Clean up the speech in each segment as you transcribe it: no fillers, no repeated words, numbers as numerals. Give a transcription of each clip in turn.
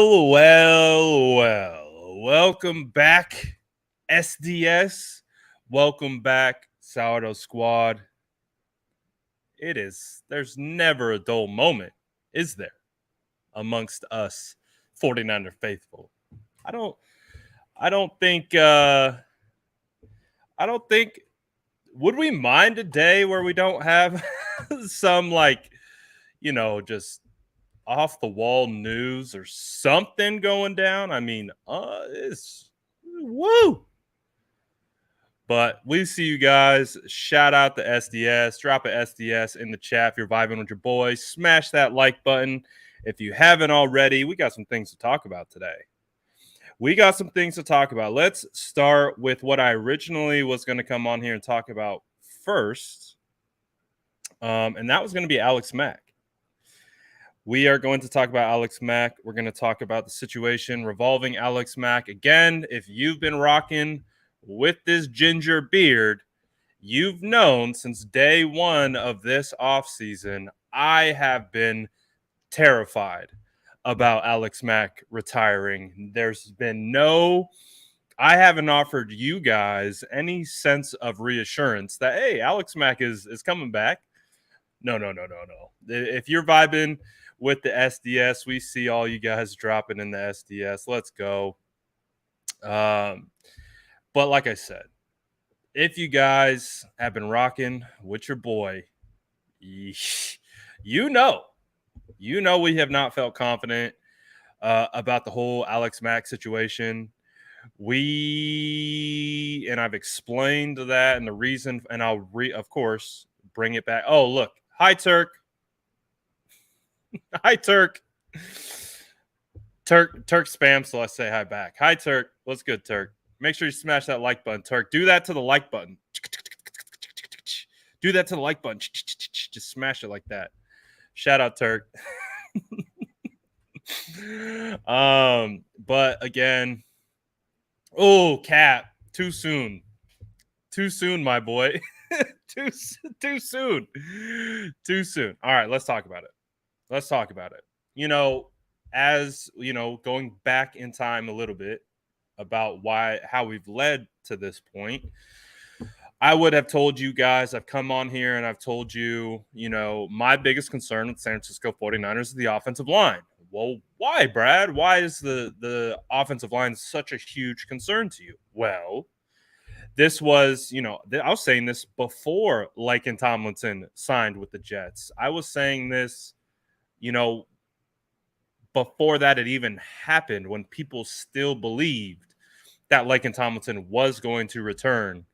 Well. Welcome back, SDS. Welcome back, Sourdough Squad. There's never a dull moment, is there, amongst us 49er faithful? I don't, I don't think, I don't think, would we mind a day where we don't have some, just off the wall news or something going down? I mean, it's woo. But we see you guys. Shout out to SDS. Drop a SDS in the chat if you're vibing with your boys. Smash that like button if you haven't already. We got some things to talk about today. Let's start with what I originally was going to come on here and talk about first. And that was going to be Alex Mack. We are going to talk about Alex Mack. We're going to talk about the situation revolving Alex Mack. Again, if you've been rocking with this ginger beard, you've known since day one of this offseason, I have been terrified about Alex Mack retiring. I haven't offered you guys any sense of reassurance that, hey, Alex Mack is coming back. No. If you're vibing with the SDS, we see all you guys dropping in the SDS. Let's go. But like I said, if you guys have been rocking with your boy, you know we have not felt confident about the whole Alex Mack situation. I've explained that and the reason, and I'll of course bring it back. Oh, look. Hi, Turk. Hi, Turk. Turk spam, so I say hi back. Hi, Turk. What's good, Turk? Make sure you smash that like button, Turk. Do that to the like button. Do that to the like button. Just smash it like that. Shout out, Turk. But again, Cap, too soon, my boy. too soon. All right, let's talk about it. As going back in time a little bit about how we've led to this point, I would have told you guys, I've come on here and I've told you, my biggest concern with San Francisco 49ers is the offensive line. Well, why, Brad? Why is the offensive line such a huge concern to you? Well, this was, I was saying this before Laken Tomlinson signed with the Jets. I was saying this, before that it even happened, when people still believed that Laken Tomlinson was going to return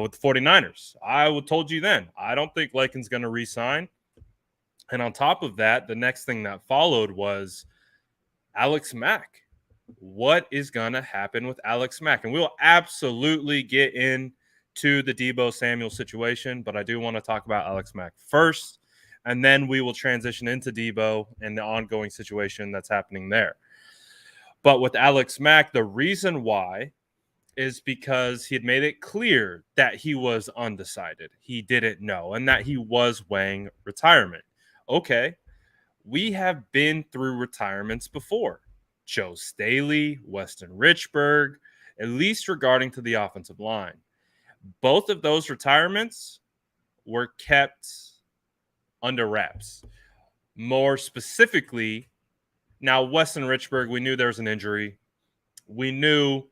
with the 49ers. I told you then, I don't think Laken's going to re-sign. And on top of that, the next thing that followed was Alex Mack. What is going to happen with Alex Mack? And we'll absolutely get into the Deebo Samuel situation, but I do want to talk about Alex Mack first, and then we will transition into Deebo and the ongoing situation that's happening there. But with Alex Mack, the reason why is because he had made it clear that he was undecided. He didn't know, and that he was weighing retirement. Okay, we have been through retirements before. Joe Staley, Weston Richburg, at least regarding to the offensive line. Both of those retirements were kept under wraps. More specifically, now Weston Richburg, we knew there was an injury. We knew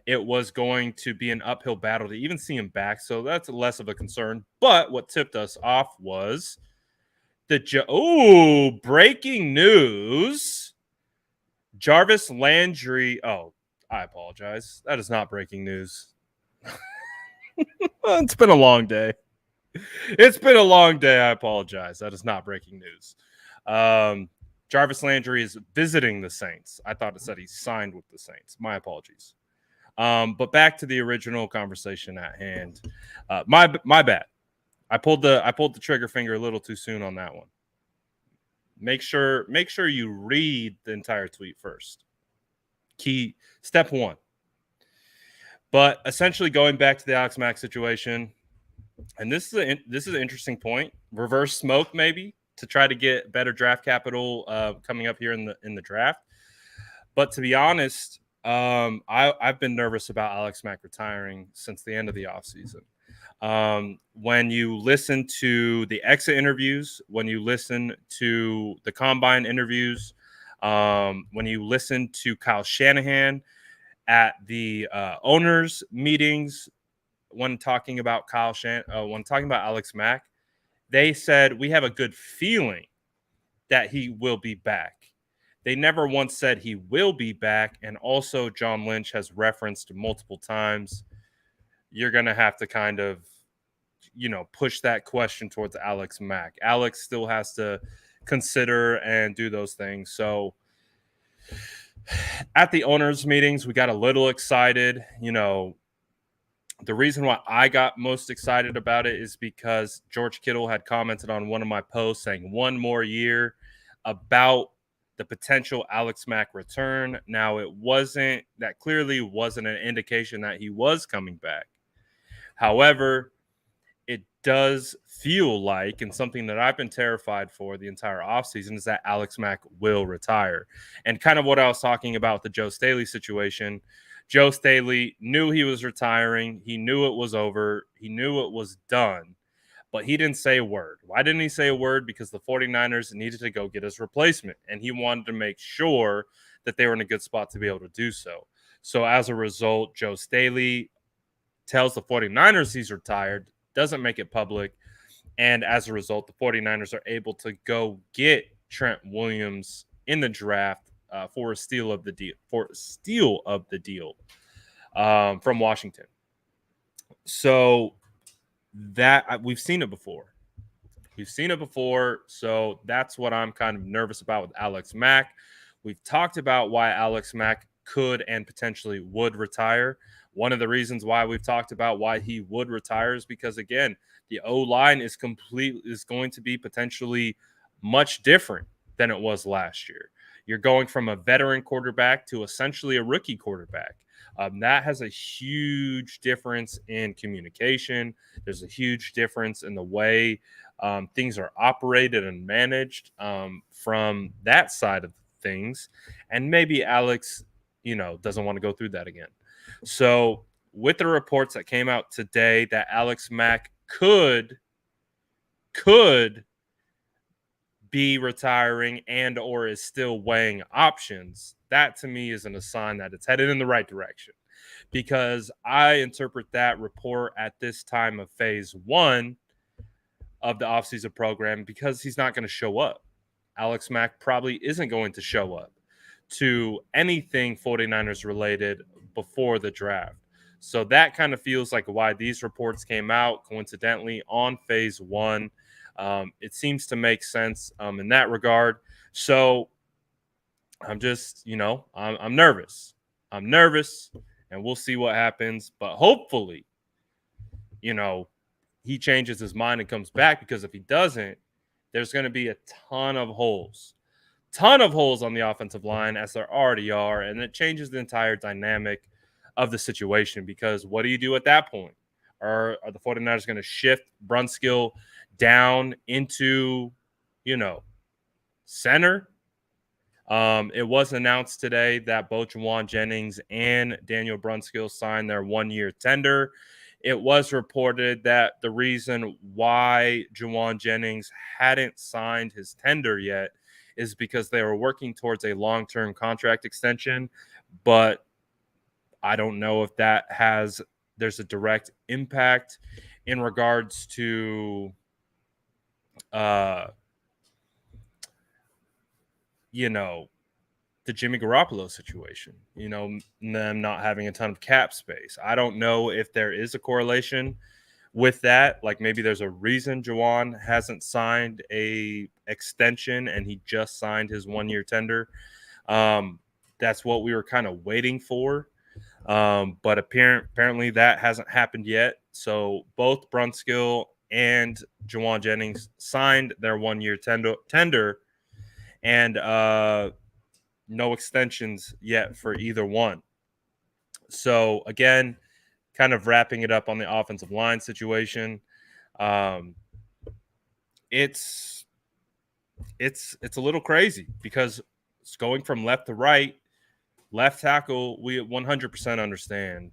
it was going to be an uphill battle to even see him back, so that's less of a concern. But what tipped us off was breaking news. Jarvis Landry. Oh, I apologize. That is not breaking news. It's been a long day. I apologize. That is not breaking news. Jarvis Landry is visiting the Saints. I thought it said he signed with the Saints. My apologies. But back to the original conversation at hand. My bad. I pulled the trigger finger a little too soon on that one. Make sure you read the entire tweet first. Key step one. But essentially, going back to the Alex Mack situation, and this is an interesting point. Reverse smoke, maybe, to try to get better draft capital coming up here in the draft. But to be honest, I've been nervous about Alex Mack retiring since the end of the offseason. When you listen to the exit interviews, when you listen to the combine interviews, when you listen to Kyle Shanahan at the owners meetings, when talking about when talking about Alex Mack, they said we have a good feeling that he will be back. They never once said he will be back. And also, John Lynch has referenced multiple times, you're going to have to kind of, push that question towards Alex Mack. Alex still has to consider and do those things. So at the owners' meetings, we got a little excited. The reason why I got most excited about it is because George Kittle had commented on one of my posts saying one more year about the potential Alex Mack return. Now, that clearly wasn't an indication that he was coming back. However, it does feel like, and something that I've been terrified for the entire offseason, is that Alex Mack will retire. And kind of what I was talking about the Joe Staley situation. Joe Staley knew he was retiring. He knew it was over. He knew it was done. But he didn't say a word. Why didn't he say a word? Because the 49ers needed to go get his replacement. And he wanted to make sure that they were in a good spot to be able to do so. So as a result, Joe Staley tells the 49ers he's retired, doesn't make it public. And as a result, the 49ers are able to go get Trent Williams in the draft for a steal of the deal from Washington. So that we've seen it before. So that's what I'm kind of nervous about with Alex Mack. We've talked about why Alex Mack could and potentially would retire. One of the reasons why we've talked about why he would retire is because, again, the O-line is going to be potentially much different than it was last year. You're going from a veteran quarterback to essentially a rookie quarterback. That has a huge difference in communication. There's a huge difference in the way things are operated and managed from that side of things. And maybe Alex, doesn't want to go through that again. So with the reports that came out today that Alex Mack could be retiring and or is still weighing options, that to me isn't a sign that it's headed in the right direction, because I interpret that report at this time of phase 1 of the offseason program because he's not going to show up. Alex Mack probably isn't going to show up to anything 49ers related before the draft. So that kind of feels like why these reports came out coincidentally on phase 1. It seems to make sense in that regard. So I'm just, I'm nervous. I'm nervous, and we'll see what happens. But hopefully, he changes his mind and comes back, because if he doesn't, there's going to be a ton of holes on the offensive line, as there already are, and it changes the entire dynamic of the situation, because what do you do at that point? Are the 49ers going to shift Brunskill down into, center? It was announced today that both Juwan Jennings and Daniel Brunskill signed their 1-year tender. It was reported that the reason why Juwan Jennings hadn't signed his tender yet is because they were working towards a long-term contract extension, but I don't know if there's a direct impact in regards to, the Jimmy Garoppolo situation, them not having a ton of cap space. I don't know if there is a correlation with that. Like maybe there's a reason Juwan hasn't signed a extension and he just signed his 1-year tender. That's what we were kind of waiting for. But apparently that hasn't happened yet. So both Brunskill and Juwan Jennings signed their 1-year tender, and no extensions yet for either one. So again, kind of wrapping it up on the offensive line situation. It's a little crazy because it's going from left to right. Left tackle, we 100% understand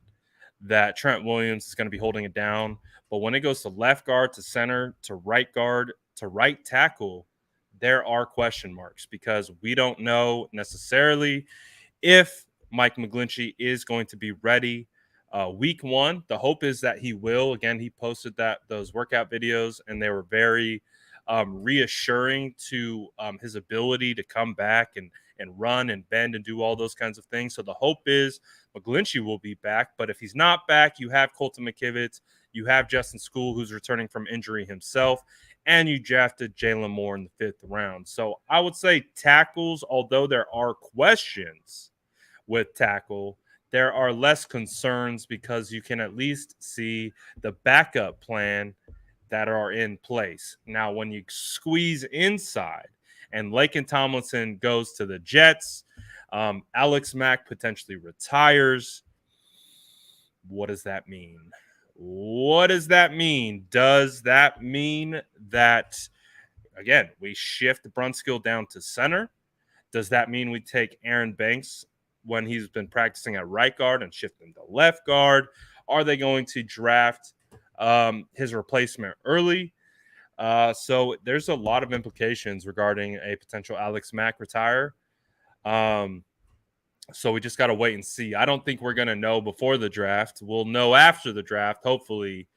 that Trent Williams is going to be holding it down. But when it goes to left guard, to center, to right guard, to right tackle, there are question marks because we don't know necessarily if Mike McGlinchey is going to be ready week one. The hope is that he will. Again, he posted those workout videos, and they were very reassuring to his ability to come back and run and bend and do all those kinds of things. So the hope is McGlinchey will be back. But if he's not back, you have Colton McKivitz, you have Justin School, who's returning from injury himself, and you drafted Jalen Moore in the 5th round. So I would say tackles, although there are questions with tackle, there are less concerns because you can at least see the backup plan that are in place. Now, when you squeeze inside and Laken Tomlinson goes to the Jets, Alex Mack potentially retires. What does that mean? What does that mean? Does that mean that, again, we shift Brunskill down to center? Does that mean we take Aaron Banks when he's been practicing at right guard and shift him to left guard? Are they going to draft his replacement early? So there's a lot of implications regarding a potential Alex Mack retire. So we just got to wait and see. I don't think we're going to know before the draft. We'll know after the draft, hopefully,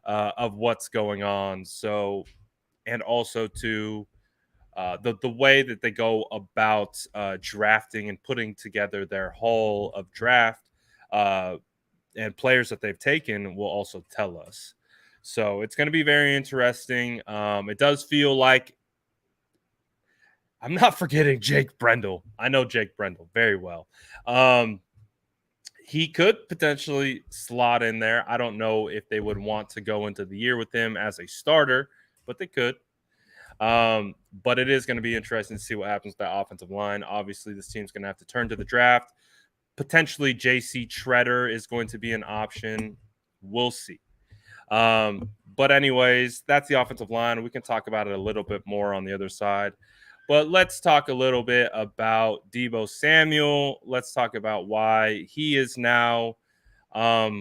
of what's going on. So, and also to the way that they go about drafting and putting together their haul of draft and players that they've taken will also tell us. So it's going to be very interesting. It does feel like I'm not forgetting Jake Brendel. I know Jake Brendel very well. He could potentially slot in there. I don't know if they would want to go into the year with him as a starter, but they could. But it is going to be interesting to see what happens with that offensive line. Obviously, this team's going to have to turn to the draft. Potentially, J.C. Treader is going to be an option. We'll see. But anyways, that's the offensive line. We can talk about it a little bit more on the other side. But let's talk a little bit about Deebo Samuel. Let's talk about why he is now a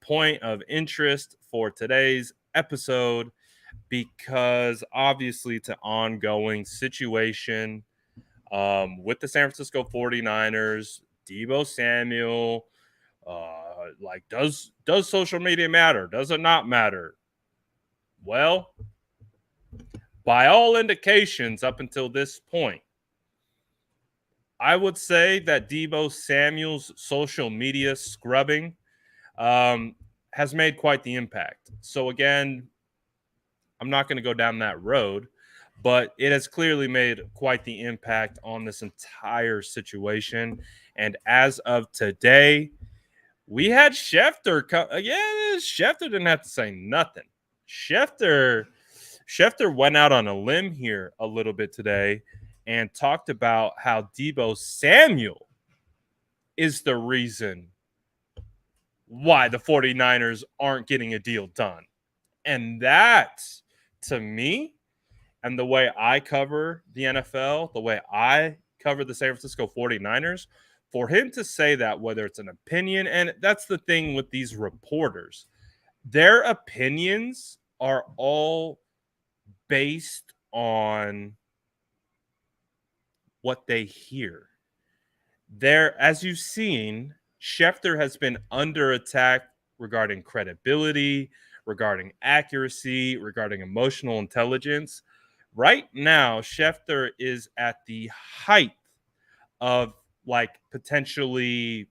point of interest for today's episode, because obviously it's an ongoing situation with the San Francisco 49ers. Deebo Samuel, does social media matter? Does it not matter? Well, by all indications up until this point, I would say that Deebo Samuel's social media scrubbing has made quite the impact. So again, I'm not going to go down that road, but it has clearly made quite the impact on this entire situation. And as of today, we had Schefter come. Schefter didn't have to say nothing. Schefter went out on a limb here a little bit today and talked about how Deebo Samuel is the reason why the 49ers aren't getting a deal done. And that, to me, and the way I cover the NFL, the way I cover the San Francisco 49ers, for him to say that, whether it's an opinion, and that's the thing with these reporters, their opinions are all based on what they hear. There, as you've seen, Schefter has been under attack regarding credibility, regarding accuracy, regarding emotional intelligence. Right now, Schefter is at the height of potentially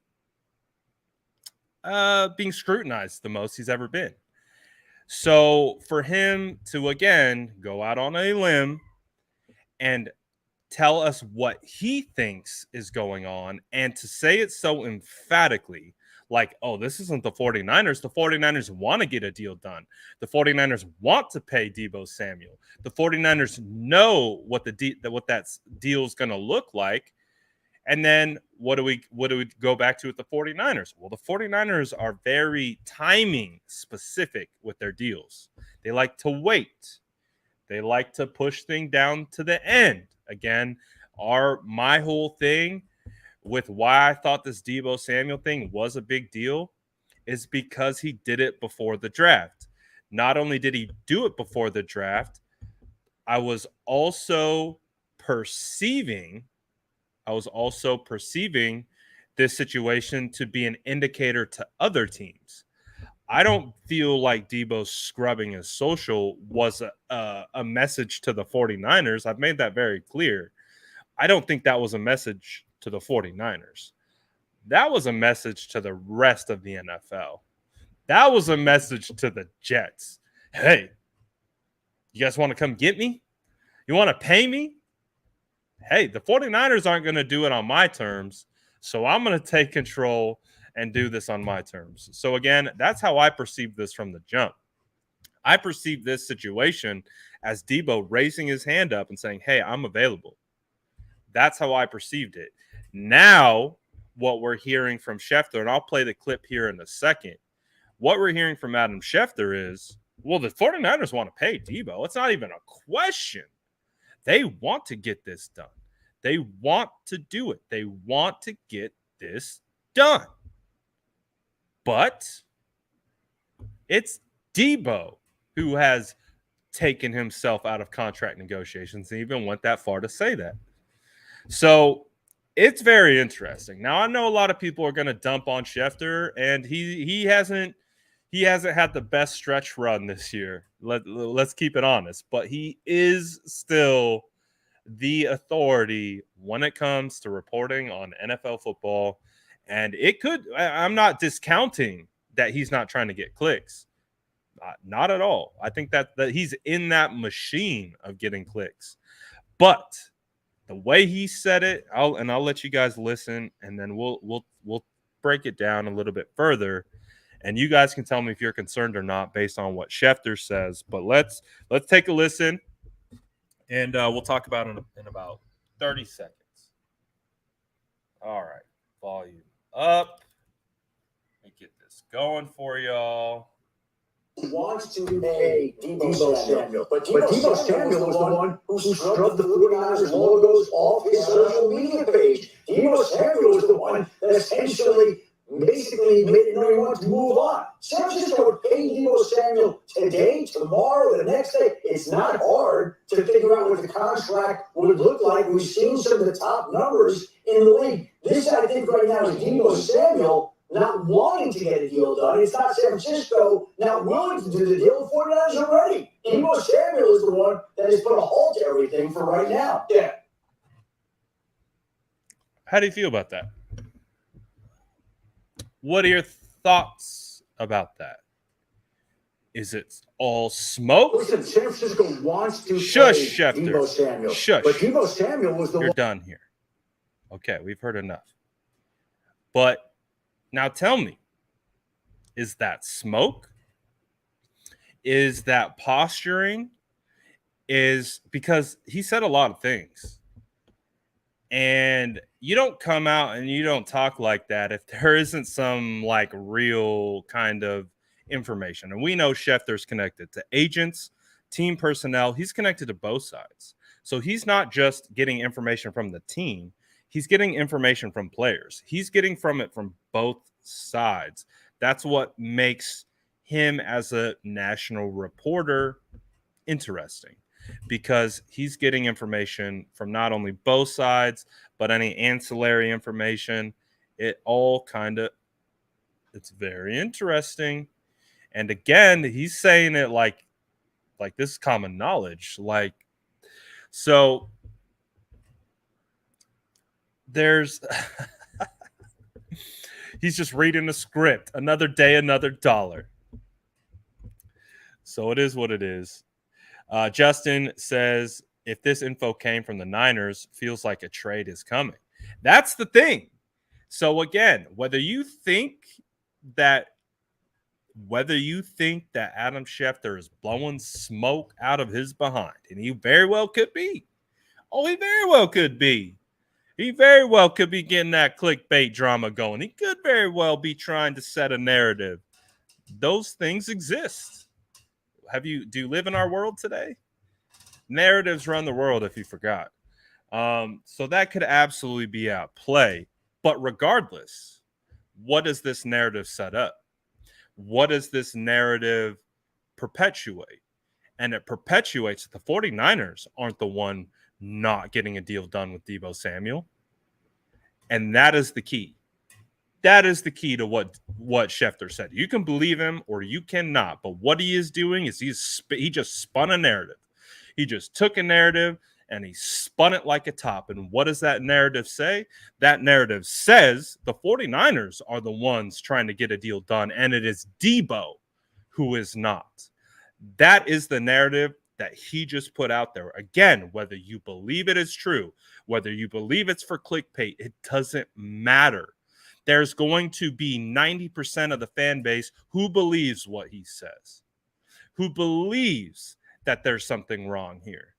being scrutinized the most he's ever been. So for him to, again, go out on a limb and tell us what he thinks is going on, and to say it so emphatically, oh, this isn't the 49ers. The 49ers want to get a deal done. The 49ers want to pay Deebo Samuel. The 49ers know what that deal is going to look like. And then what do we go back to with the 49ers? Well, the 49ers are very timing specific with their deals. They like to wait. They like to push things down to the end. Again, my whole thing with why I thought this Deebo Samuel thing was a big deal is because he did it before the draft. Not only did he do it before the draft, I was also perceiving this situation to be an indicator to other teams. I don't feel like Deebo scrubbing his social was a message to the 49ers. I've made that very clear. I don't think that was a message to the 49ers. That was a message to the rest of the NFL. That was a message to the Jets. Hey, you guys want to come get me? You want to pay me? Hey, the 49ers aren't going to do it on my terms, so I'm going to take control and do this on my terms. So again, that's how I perceive this from the jump. I perceive this situation as Deebo raising his hand up and saying, hey, I'm available. That's how I perceived it. Now, what we're hearing from Schefter, and I'll play the clip here in a second. What we're hearing from Adam Schefter is, well, the 49ers want to pay Deebo. It's not even a question. They want to get this done. They want to do it. They want to get this done. But it's Deebo who has taken himself out of contract negotiations and even went that far to say that. So it's very interesting. Now, I know a lot of people are going to dump on Schefter, and he hasn't had the best stretch run this year. Let's keep it honest, but he is still the authority when it comes to reporting on NFL football. And I'm not discounting that he's not trying to get clicks. Not at all. I think that he's in that machine of getting clicks. But the way he said it, I'll let you guys listen, and then we'll break it down a little bit further. And you guys can tell me if you're concerned or not based on what Schefter says. But let's take a listen, and we'll talk about it in about 30 seconds. All right, volume up. Let me get this going for y'all. Wants to pay Deebo Samuel. But Deebo Samuel was the one who scrubbed the 49ers logos off his social media page. Deebo Samuel was the one that essentially basically made it known he wanted to move on. San Francisco would pay Deebo Samuel today, tomorrow, the next day. It's not hard to figure out what the contract would look like. We've seen some of the top numbers in the league. This, I think, right now is Deebo Samuel not wanting to get a deal done. It's not San Francisco not willing to do the deal. The 49ers are ready. Deebo Samuel is the one that has put a halt to everything for right now. Yeah. How do you feel about that? What are your thoughts about that? Is it all smoke? Listen, San Francisco wants to Shush, pay Schefter. Deebo Samuel. Shush. But Deebo Samuel was the one. You're done here. Okay, we've heard enough. But now tell me, is that smoke? Is that posturing? Is because he said a lot of things. And you don't come out and you don't talk like that if there isn't some like real kind of information. And we know Schefter's connected to agents, team personnel. He's connected to both sides. So he's not just getting information from the team. He's getting information from players. He's getting from both sides. That's what makes him as a national reporter interesting, because he's getting information from not only both sides, but any ancillary information. It's very interesting. And again, he's saying it like this is common knowledge. So there's he's just reading a script. Another day, another dollar. So it is what it is. Justin says, if this info came from the Niners, feels like a trade is coming. That's the thing. So again, whether you think that Adam Schefter is blowing smoke out of his behind, and he very well could be. Oh, he very well could be. He very well could be getting that clickbait drama going. He could very well be trying to set a narrative. Those things exist. Do you live in our world today? Narratives run the world, if you forgot. So that could absolutely be at play. But regardless, what does this narrative set up? What does this narrative perpetuate? And it perpetuates that the 49ers aren't the one not getting a deal done with Deebo Samuel. And that is the key. That is the key to what Schefter said. You can believe him or you cannot. But what he is doing is he just spun a narrative. He just took a narrative and he spun it like a top. And what does that narrative say? That narrative says the 49ers are the ones trying to get a deal done, and it is Deebo who is not. That is the narrative that he just put out there. Again, whether you believe it is true, whether you believe it's for clickbait, it doesn't matter. There's going to be 90% of the fan base who believes what he says, who believes that there's something wrong here,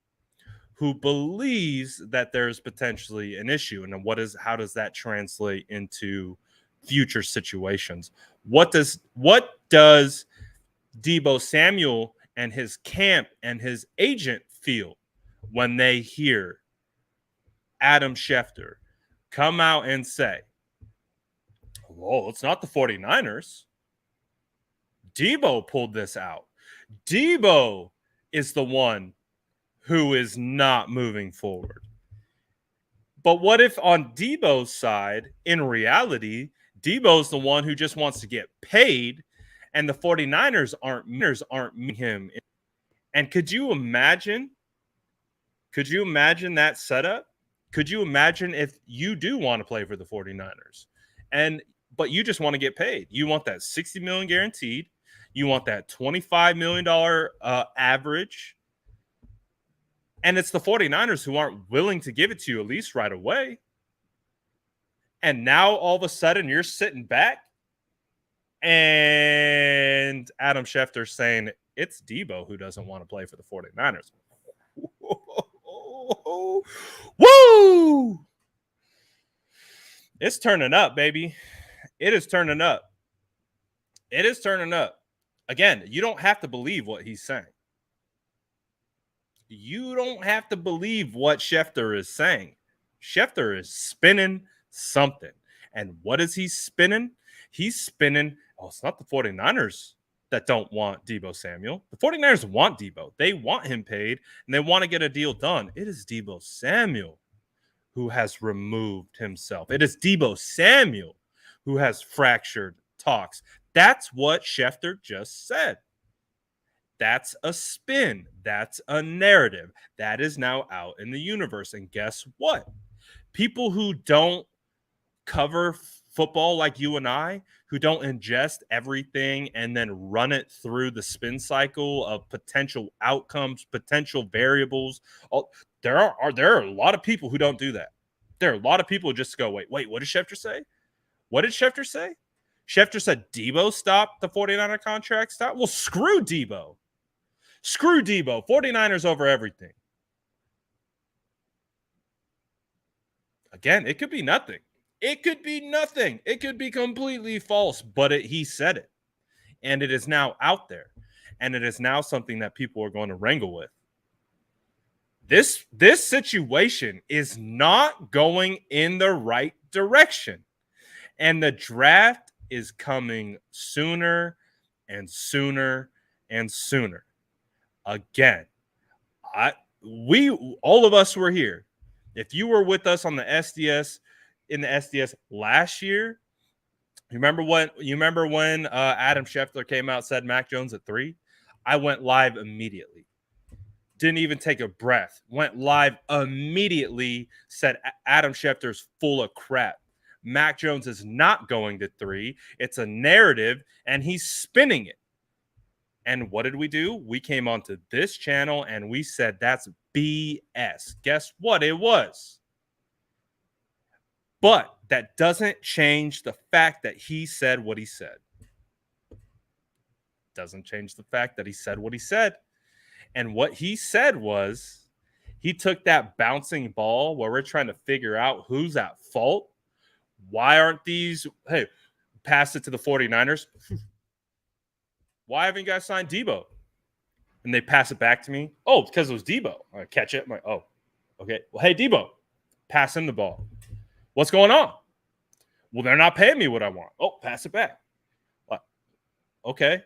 who believes that there's potentially an issue. And how does that translate into future situations? What does Deebo Samuel and his camp and his agent feel when they hear Adam Schefter come out and say, "Whoa, it's not the 49ers. Deebo pulled this out. Deebo is the one who is not moving forward." But what if on Deebo's side, in reality, Deebo's the one who just wants to get paid and the 49ers aren't meeting him? And could you imagine that setup? Could you imagine if you do want to play for the 49ers but you just want to get paid? You want that $60 million guaranteed. You want that $25 million average. And it's the 49ers who aren't willing to give it to you at least right away. And now all of a sudden you're sitting back and Adam Schefter saying it's Deebo who doesn't want to play for the 49ers. Woo! It's turning up, baby. It is turning up. It is turning up. Again, you don't have to believe what he's saying. You don't have to believe what Schefter is saying. Schefter is spinning something. And what is he spinning? He's spinning, it's not the 49ers that don't want Deebo Samuel. The 49ers want Deebo. They want him paid, and they want to get a deal done. It is Deebo Samuel who has removed himself. It is Deebo Samuel who has fractured talks. That's what Schefter just said. That's a spin. That's a narrative. That is now out in the universe. And guess what? People who don't cover football like you and I, who don't ingest everything and then run it through the spin cycle of potential outcomes, potential variables. There are a lot of people who don't do that. There are a lot of people who just go, wait, what did Schefter say? What did Schefter say? Schefter said Deebo stopped the 49er contract stop. Well, screw Deebo. Screw Deebo. 49ers over everything. Again, it could be nothing. It could be nothing. It could be completely false, but he said it. And it is now out there. And it is now something that people are going to wrangle with. This situation is not going in the right direction. And the draft is coming sooner and sooner and sooner. Again, all of us were here. If you were with us on the SDS, in the SDS last year, you remember when Adam Schefter came out, said Mac Jones at 3? I went live immediately. Didn't even take a breath. Went live immediately, said Adam Schefter's full of crap. Mac Jones is not going to 3. It's a narrative, and he's spinning it. And what did we do? We came onto this channel and we said that's BS. Guess what? It was. But that doesn't change the fact that he said what he said. Doesn't change the fact that he said what he said. And what he said was he took that bouncing ball where we're trying to figure out who's at fault. Why aren't these? Hey, pass it to the 49ers. Why haven't you guys signed Deebo? And they pass it back to me. Oh, because it was Deebo. I catch it. I'm like, oh, okay. Well, hey, Deebo, pass him the ball. What's going on? Well, they're not paying me what I want. Oh, pass it back. Okay.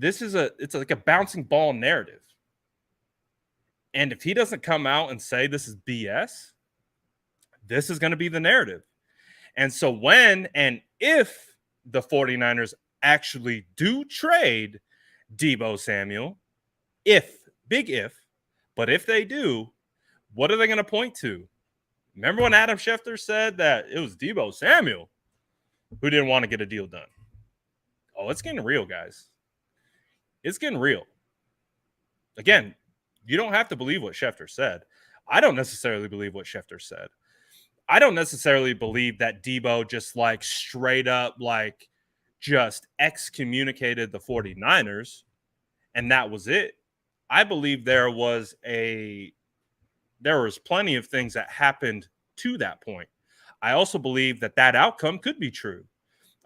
It's like a bouncing ball narrative. And if he doesn't come out and say this is BS, this is going to be the narrative. And so when and if the 49ers actually do trade Deebo Samuel, big if, but if they do, what are they going to point to? Remember when Adam Schefter said that it was Deebo Samuel who didn't want to get a deal done? Oh, it's getting real, guys. It's getting real. Again, you don't have to believe what Schefter said. I don't necessarily believe what Schefter said. I don't necessarily believe that Deebo just like straight up like just excommunicated the 49ers and that was it. I believe there was plenty of things that happened to that point. I also believe that outcome could be true.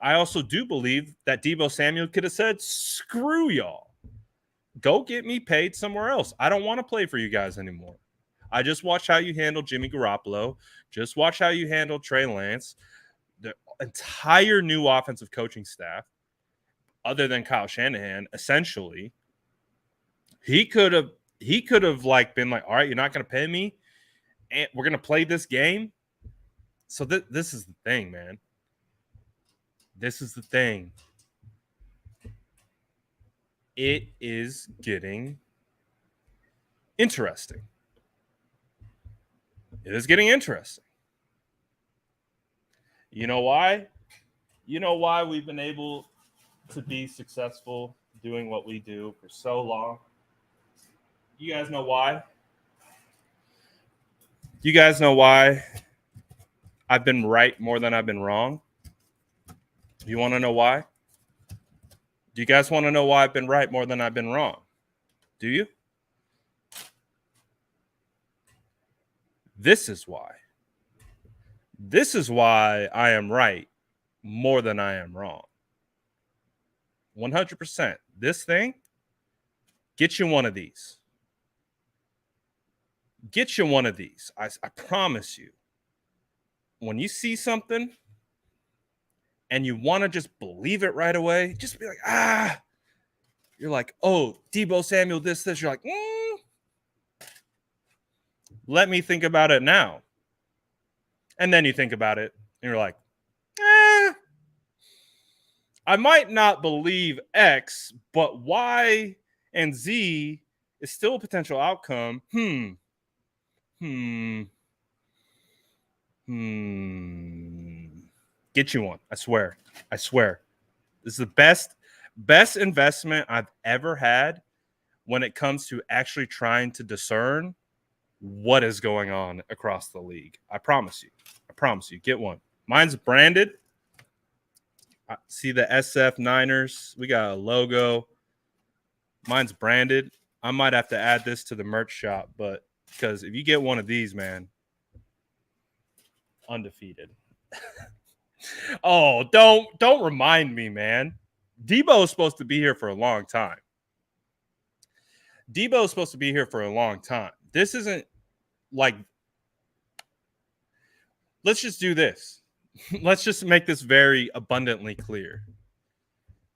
I also do believe that Deebo Samuel could have said, screw y'all. Go get me paid somewhere else. I don't want to play for you guys anymore. I just watched how you handle Jimmy Garoppolo. Just watch how you handle Trey Lance. The entire new offensive coaching staff, other than Kyle Shanahan, essentially, he could have like been like, all right, you're not going to pay me, and we're going to play this game. So this is the thing, man. This is the thing. It is getting interesting. It is getting interesting. You know why? You know why we've been able to be successful doing what we do for so long? You guys know why? You guys know why I've been right more than I've been wrong? You want to know why? Do you guys want to know why I've been right more than I've been wrong? Do you? This is why. This is why I am right more than I am wrong. 100%. This thing, get you one of these. Get you one of these. I promise you. When you see something and you want to just believe it right away, just be like, you're like, oh, Deebo Samuel, this. You're like, let me think about it now. And then you think about it and you're like, I might not believe X, but Y and Z is still a potential outcome. Get you one. I swear. This is the best investment I've ever had when it comes to actually trying to discern what is going on across the league. I promise you. Get one. Mine's branded. See the SF Niners. We got a logo. Mine's branded. I might have to add this to the merch shop, but because if you get one of these, man, undefeated. Oh, don't remind me, man. Deebo is supposed to be here for a long time. This isn't like, let's just do this. Let's just make this very abundantly clear.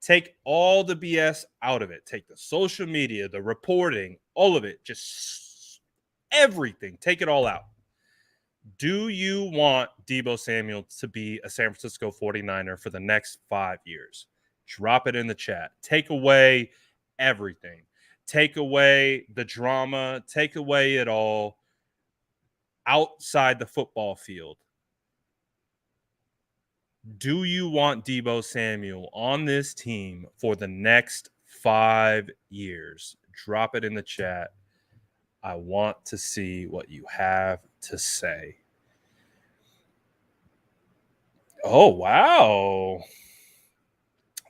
Take all the BS out of it. Take the social media, the reporting, all of it. Just everything. Take it all out. Do you want Deebo Samuel to be a San Francisco 49er for the next 5 years? Drop it in the chat. Take away everything. Take away the drama. Take away it all outside the football field. Do you want Deebo Samuel on this team for the next 5 years? Drop it in the chat. I want to see what you have to say. Oh, wow.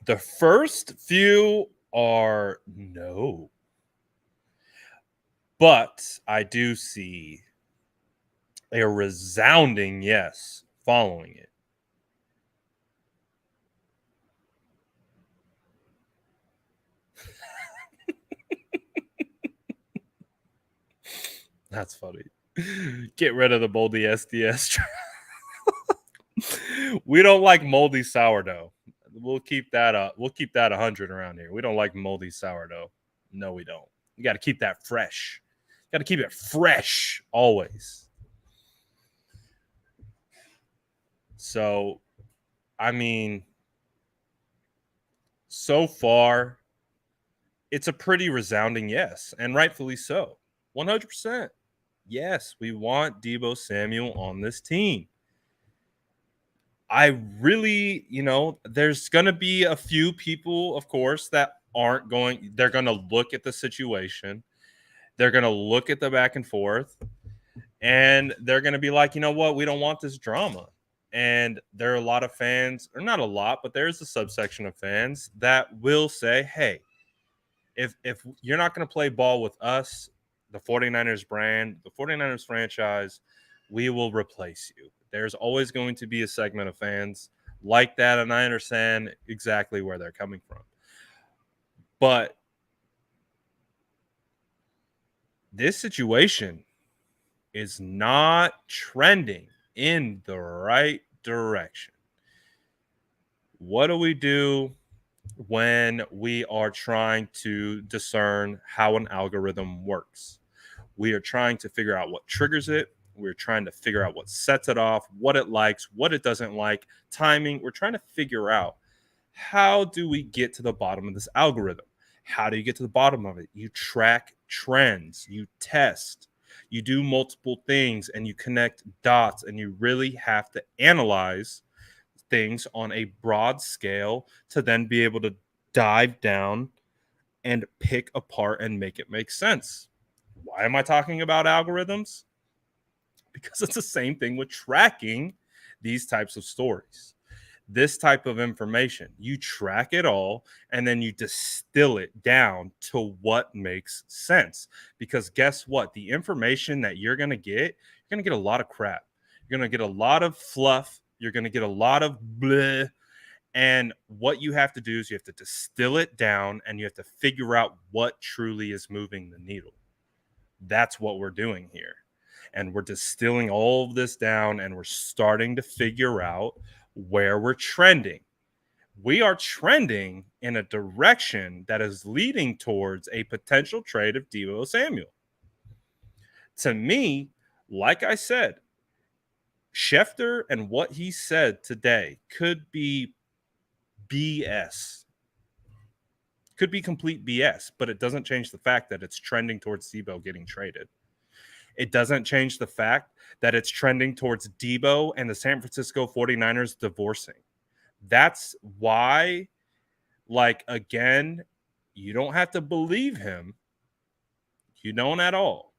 The first few are no. But I do see a resounding yes following it. That's funny. Get rid of the Boldy SDS. We don't like moldy sourdough. We'll keep that up. We'll keep that 100 around here. We don't like moldy sourdough. No, we don't. You got to keep that fresh. Got to keep it fresh always. So, I mean, so far, it's a pretty resounding yes, and rightfully so. 100%. Yes, we want Deebo Samuel on this team. I really, there's going to be a few people, of course, that aren't going, they're going to look at the situation. They're going to look at the back and forth, and they're going to be like, you know what? We don't want this drama. And there are a lot of fans, or not a lot, but there's a subsection of fans that will say, hey, if you're not going to play ball with us, the 49ers brand, the 49ers franchise, we will replace you. There's always going to be a segment of fans like that, and I understand exactly where they're coming from. But this situation is not trending in the right direction. What do we do when we are trying to discern how an algorithm works? We are trying to figure out what triggers it. We're trying to figure out what sets it off, what it likes, what it doesn't like, timing. We're trying to figure out, how do we get to the bottom of this algorithm? How do you get to the bottom of it? You track trends, you test, you do multiple things, and you connect dots, and you really have to analyze things on a broad scale to then be able to dive down and pick apart and make it make sense. Why am I talking about algorithms? Because it's the same thing with tracking these types of stories. This type of information, you track it all and then you distill it down to what makes sense. Because guess what? The information that you're going to get a lot of crap. You're going to get a lot of fluff. You're going to get a lot of bleh. And what you have to do is you have to distill it down and you have to figure out what truly is moving the needle. That's what we're doing here. And we're distilling all of this down and we're starting to figure out where we're trending. We are trending in a direction that is leading towards a potential trade of Deebo Samuel. To me, like I said, Schefter and what he said today could be BS. Could be complete BS, but it doesn't change the fact that it's trending towards Deebo getting traded. It doesn't change the fact that it's trending towards Deebo and the San Francisco 49ers divorcing. That's why, again, you don't have to believe him. You don't at all.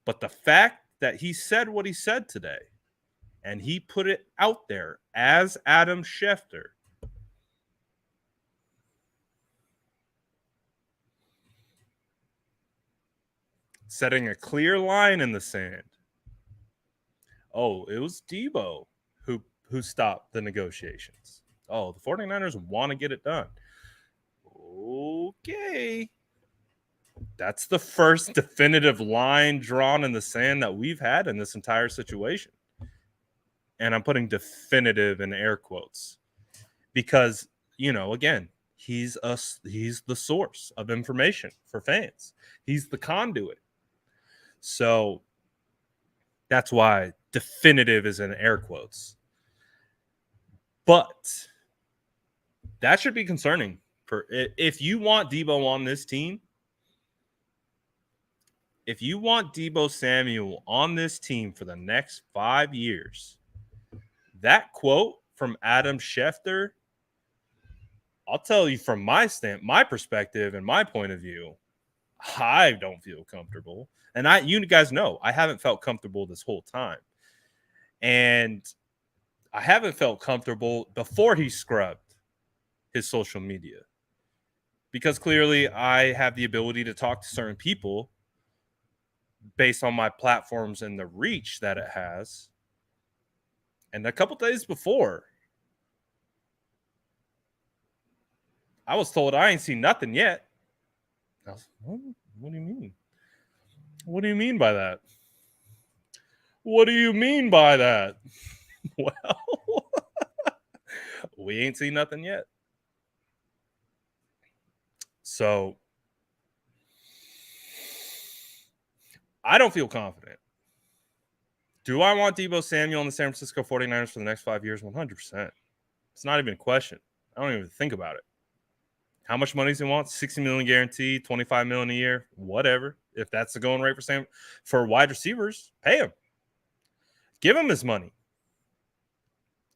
But the fact that he said what he said today, and he put it out there as Adam Schefter, setting a clear line in the sand. Oh, it was Deebo who stopped the negotiations. Oh, the 49ers want to get it done. Okay. That's the first definitive line drawn in the sand that we've had in this entire situation. And I'm putting definitive in air quotes because, again, he's the source of information for fans. He's the conduit. So that's why definitive is in air quotes. But that should be concerning for if you want Deebo on this team. If you want Deebo Samuel on this team for the next 5 years, that quote from Adam Schefter, I'll tell you from my perspective and my point of view, I don't feel comfortable. And you guys know, I haven't felt comfortable this whole time. And I haven't felt comfortable before he scrubbed his social media. Because clearly I have the ability to talk to certain people based on my platforms and the reach that it has. And a couple days before, I was told I ain't seen nothing yet. I was, what do you mean? What do you mean by that? What do you mean by that? Well, We ain't seen nothing yet. So I don't feel confident. Do I want Deebo Samuel in the San Francisco 49ers for the next 5 years? 100%. It's not even a question. I don't even think about it. How much money does he want? $60 million guaranteed, $25 million a year, whatever. If that's the going rate for wide receivers, pay him. Give him his money.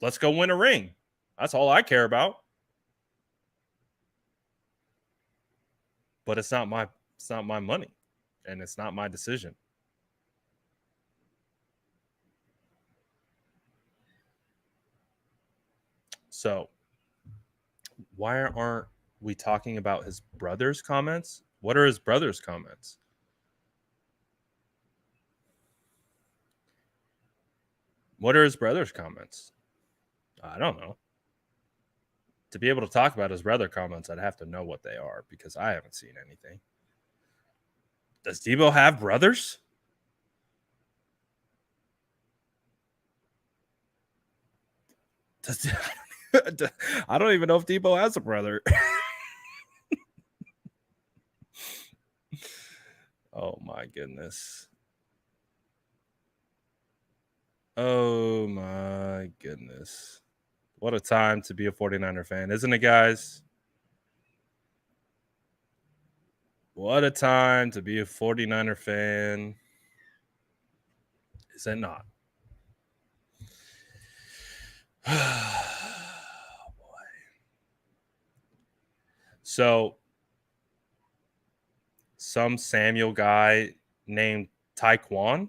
Let's go win a ring. That's all I care about. But it's not my money, and it's not my decision. So why aren't we talking about his brother's comments? What are his brother's comments? What are his brother's comments? I don't know. To be able to talk about his brother comments, I'd have to know what they are because I haven't seen anything. Does Deebo have brothers? I don't even know if Deebo has a brother. Oh, my goodness. Oh, my goodness. What a time to be a 49er fan, isn't it, guys? What a time to be a 49er fan. Is it not? Oh, boy. So, some Samuel guy named Taekwon.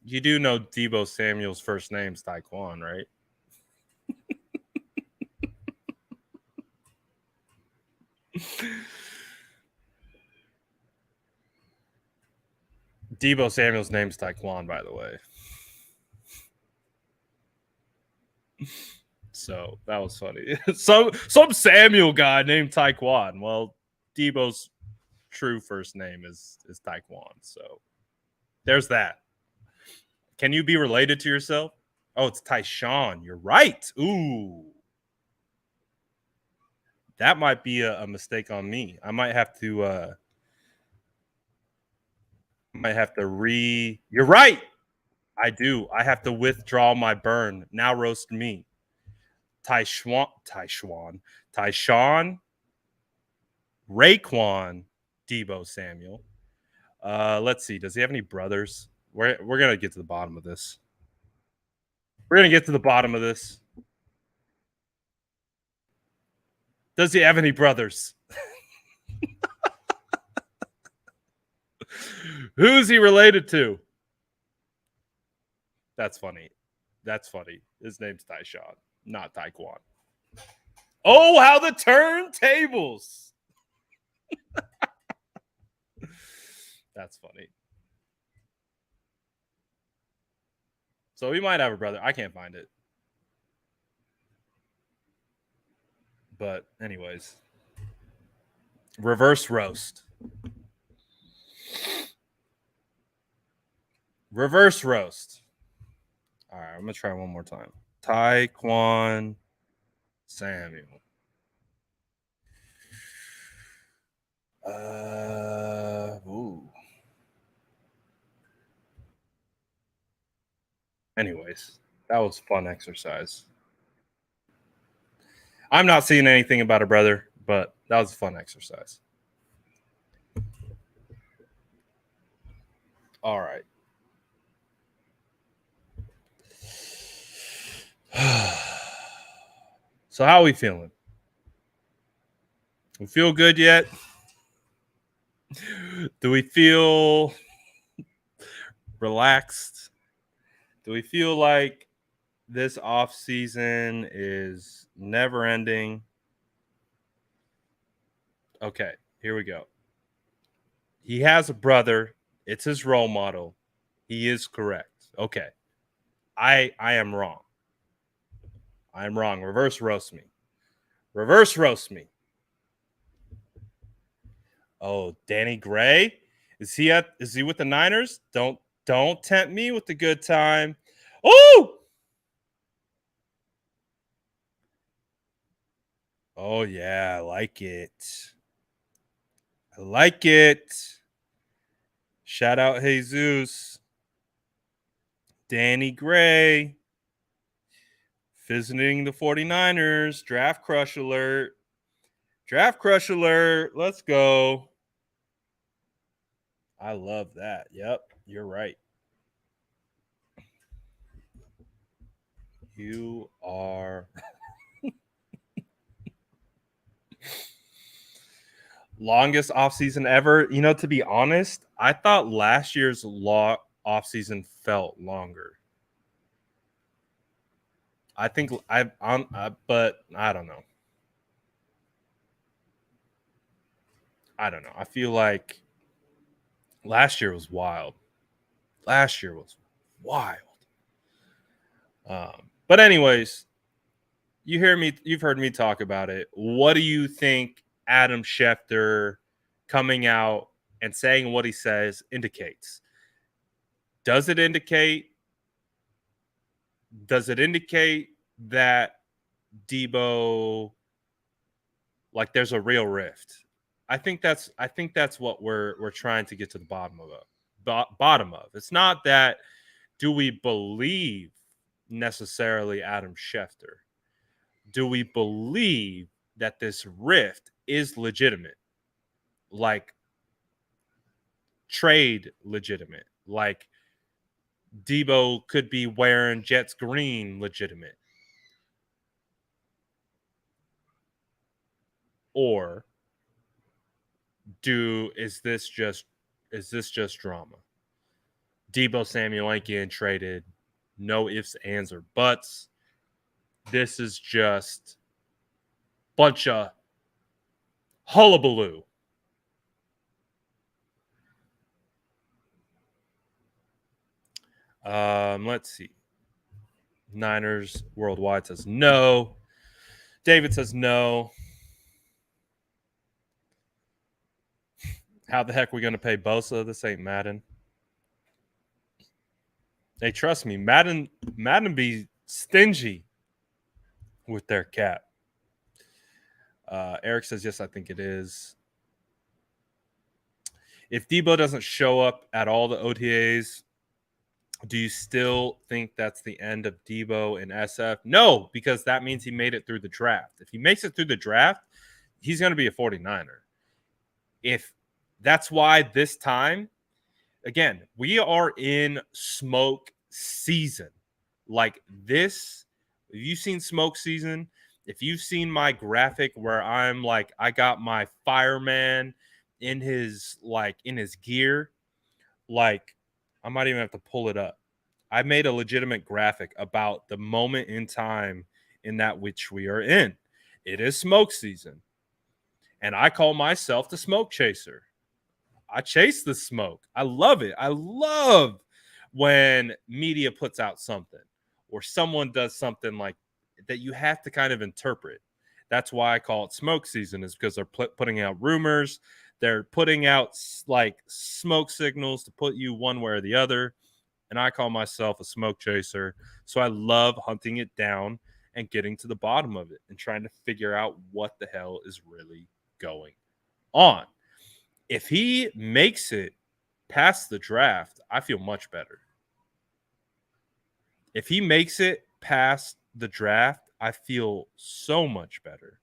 You do know Deebo Samuel's first name's Taekwon, right? Deebo Samuel's name's Taekwon, by the way. So that was funny. some Samuel guy named Taekwon. Well, Deebo's true first name is Taekwon. So there's that. Can you be related to yourself? Oh, it's Tyshawn. You're right. Ooh. That might be a mistake on me. I might have to You're right. I do. I have to withdraw my burn. Now roast me. Tyshawn, Raekwon, Deebo Samuel. Let's see. Does he have any brothers? We're gonna get to the bottom of this. Does he have any brothers? Who's he related to? That's funny. His name's Tyshawn, not Taekwon. Oh, how the turntables! That's funny. So he might have a brother. I can't find it. But anyways, reverse roast. Reverse roast. All right, I'm going to try one more time. Taekwon Samuel. Ooh. Anyways, that was a fun exercise. I'm not seeing anything about a brother, but that was a fun exercise. All right. So how are we feeling? We feel good yet? Do we feel relaxed? Do we feel like this off season is never ending? Okay, here we go. He has a brother. It's his role model. He is correct. Okay. I am wrong. I'm wrong. Reverse roast me. Reverse roast me. Oh, Danny Gray? Is he with the Niners? Don't tempt me with the good time. Oh! Oh, yeah. I like it. I like it. Shout out Jesus. Danny Gray. Visiting the 49ers. Draft crush alert. Draft crush alert. Let's go. I love that. Yep. You're right. You are longest offseason ever. You know, to be honest, I thought last year's offseason felt longer. I think but I don't know. I don't know. I feel like last year was wild. Last year was wild. But anyways, you've heard me talk about it. What do you think Adam Schefter coming out and saying what he says indicates? Does it indicate that Deebo, like, there's a real rift? I think that's what we're trying to get to the bottom of. It's not that do we believe necessarily Adam Schefter? Do we believe that this rift is legitimate? Like trade legitimate? Like Deebo could be wearing Jets green legitimate? Or is this just drama? Deebo Samuel ain't getting traded. No ifs, ands, or buts. This is just bunch of hullabaloo. Let's see. Niners Worldwide says no. David says no. How the heck are we going to pay Bosa? This ain't Madden. Hey, trust me, Madden be stingy with their cap. Eric says yes, I think it is. If Deebo doesn't show up at all the OTAs, do you still think that's the end of Deebo and SF? No, because that means he made it through the draft. If he makes it through the draft, he's going to be a 49er. If that's why this time, again, we are in smoke season. Like this, have you seen smoke season? If you've seen my graphic where I'm like, I got my fireman in his gear, like I might even have to pull it up. I made a legitimate graphic about the moment in time in that which we are in. It is smoke season. And I call myself the smoke chaser. I chase the smoke. I love it. I love when media puts out something or someone does something like that you have to kind of interpret. That's why I call it smoke season, is because they're putting out rumors. They're putting out like smoke signals to put you one way or the other. And I call myself a smoke chaser. So I love hunting it down and getting to the bottom of it and trying to figure out what the hell is really going on. If he makes it past the draft, I feel much better. If he makes it past the draft, I feel so much better.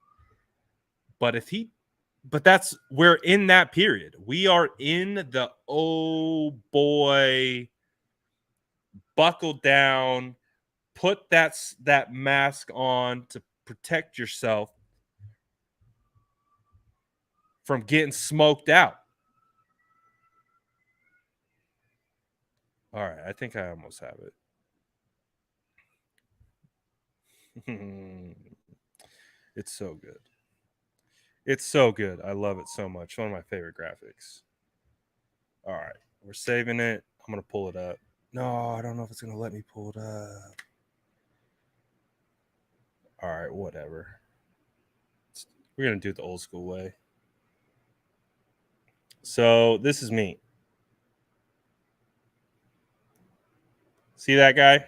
But we're in that period. We are in the, oh boy, buckle down, put that mask on to protect yourself from getting smoked out. All right, I think I almost have it. It's so good. It's so good. I love it so much. One of my favorite graphics. All right, we're saving it. I'm going to pull it up. No, I don't know if it's going to let me pull it up. All right, whatever. We're going to do it the old school way. So this is me. See that guy?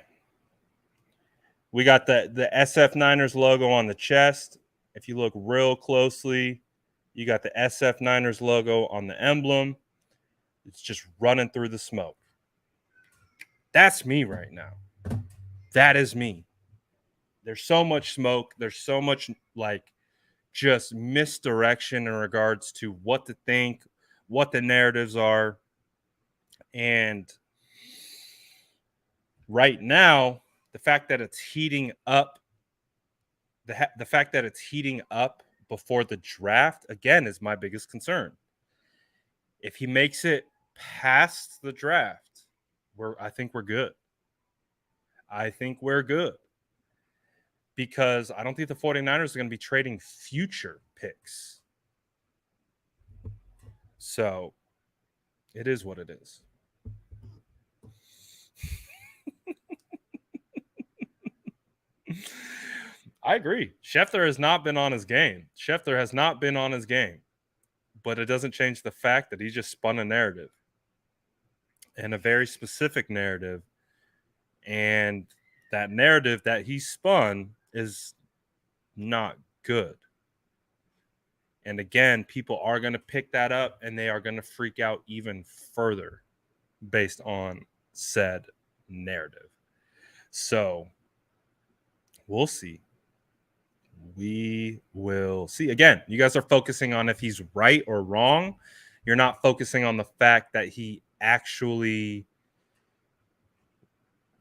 We got the SF Niners logo on the chest. If you look real closely, you got the SF Niners logo on the emblem. It's just running through the smoke. That's me right now. That is me. There's so much smoke. There's so much like just misdirection in regards to what to think, what the narratives are. And right now, the fact that it's heating up, the fact that it's heating up before the draft, again, is my biggest concern. If he makes it past the draft, I think we're good. I think we're good. Because I don't think the 49ers are going to be trading future picks. So it is what it is. I agree. Schefter has not been on his game. Schefter has not been on his game. But it doesn't change the fact that he just spun a narrative. And a very specific narrative. And that narrative that he spun is not good. And again, people are going to pick that up and they are going to freak out even further based on said narrative. So we'll see. We will see. Again, you guys are focusing on if he's right or wrong. You're not focusing on the fact that he actually,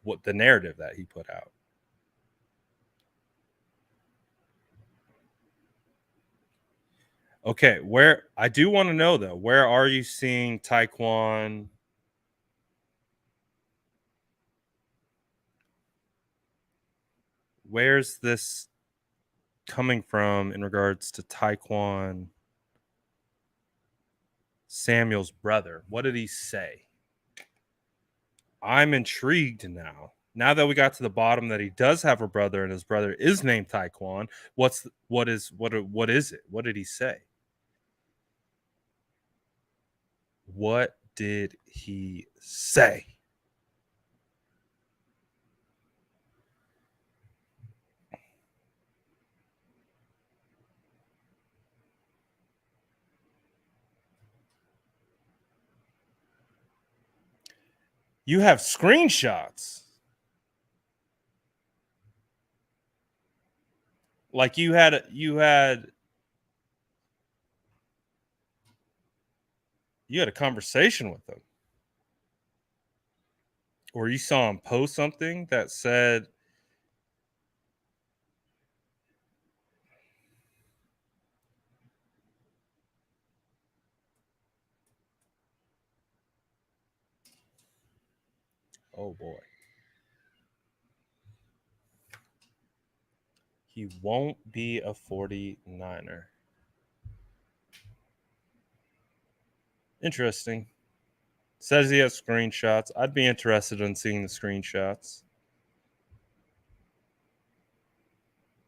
what the narrative that he put out. Okay, where I do want to know though, where are you seeing Taekwon? Where's this coming from in regards to Taekwon Samuel's brother? What did he say? I'm intrigued now. Now that we got to the bottom that he does have a brother and his brother is named Taekwon, what is it? What did he say? What did he say? You have screenshots. Like you had a conversation with him. Or you saw him post something that said, oh boy. He won't be a 49er. Interesting. Says he has screenshots. I'd be interested in seeing the screenshots.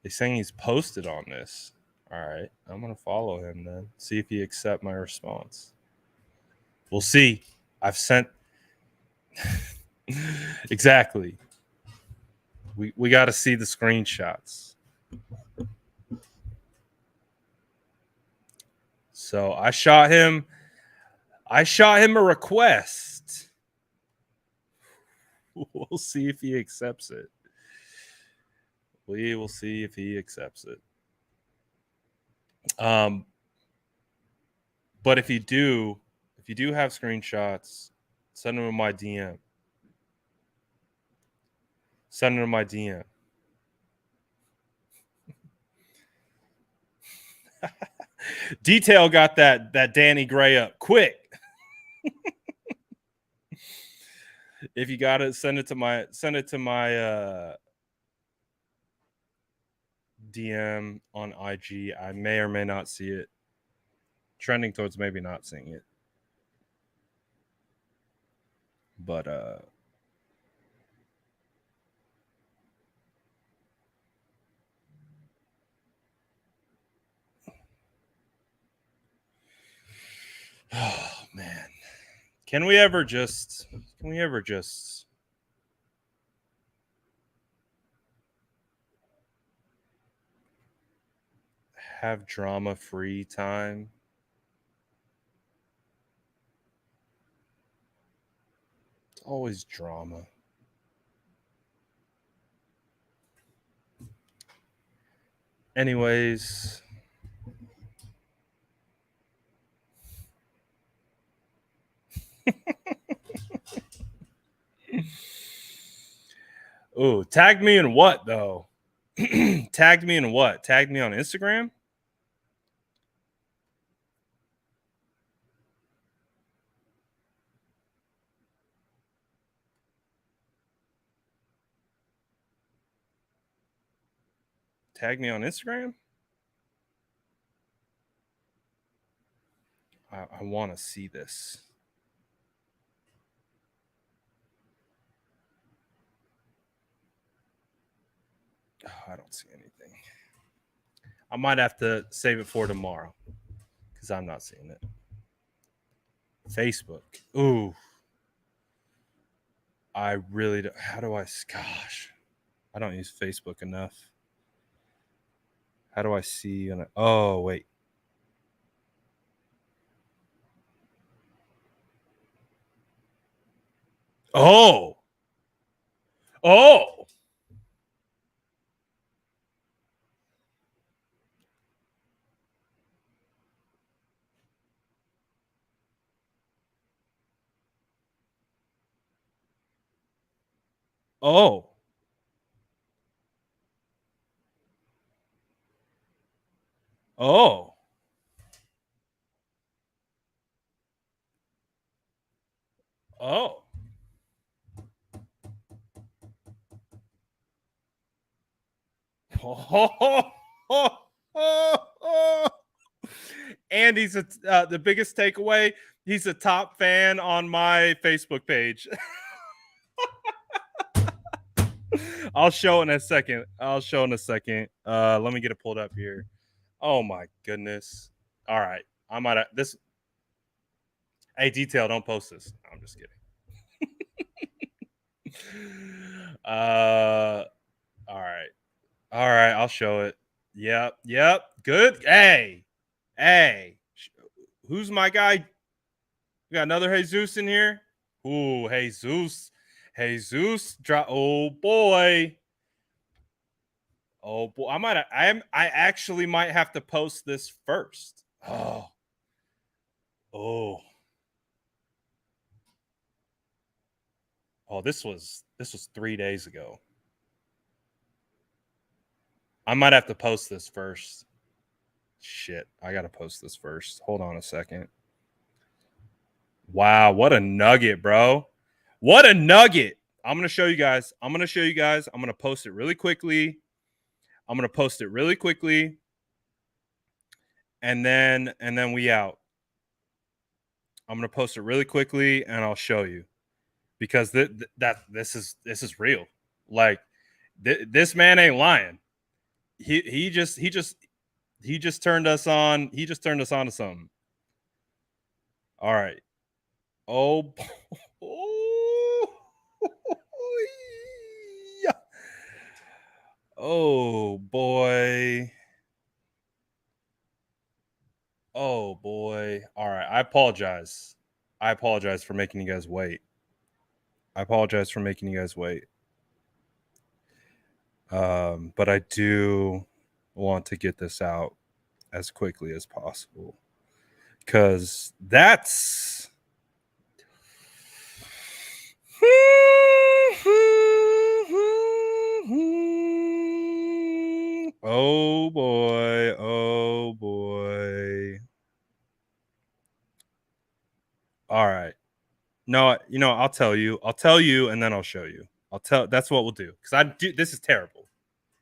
He's saying he's posted on this. All right. I'm going to follow him then. See if he accepts my response. We'll see. I've sent. Exactly. We got to see the screenshots. So I shot him a request. We'll see if he accepts it. We will see if he accepts it. But if you do have screenshots, send them in my DM. Send them in my DM. Detail got that Danny Gray up quick. If you got it, send it to my DM on IG. I may or may not see it. Trending towards maybe not seeing it. But oh man. Can we ever just Have drama-free time. It's always drama. Anyways, oh, tag me in what though? Tagged me in what? Tagged me on Instagram? Tag me on Instagram? I want to see this. Oh, I don't see anything. I might have to save it for tomorrow because I'm not seeing it. Facebook. Ooh. I really don't. How do I? Gosh. I don't use Facebook enough. How do I see? Oh, wait. Oh. Oh. Oh. Oh. Oh. And he's the biggest takeaway. He's a top fan on my Facebook page. I'll show in a second. Let me get it pulled up here. Oh my goodness. All right. I might have this. Hey, detail, don't post this. I'm just kidding. All right. All right, I'll show it. Yep. Good. Hey. Who's my guy? We got another Jesus in here. Ooh, Jesus. Drop. Oh boy. I actually might have to post this first. Oh. Oh, this was 3 days ago. I might have to post this first. Shit, I gotta post this first. Hold on a second. Wow, what a nugget, bro. What a nugget. I'm gonna show you guys. I'm gonna post it really quickly. And then we out. I'm gonna post it really quickly and I'll show you. Because this is real. Like this man ain't lying. He just turned us on. He just turned us on to something. All right. Oh, yeah. Oh boy. Oh boy. All right. I apologize for making you guys wait. But I do want to get this out as quickly as possible because that's oh boy. All right. No, I'll tell you and then I'll show you. That's what we'll do because this is terrible.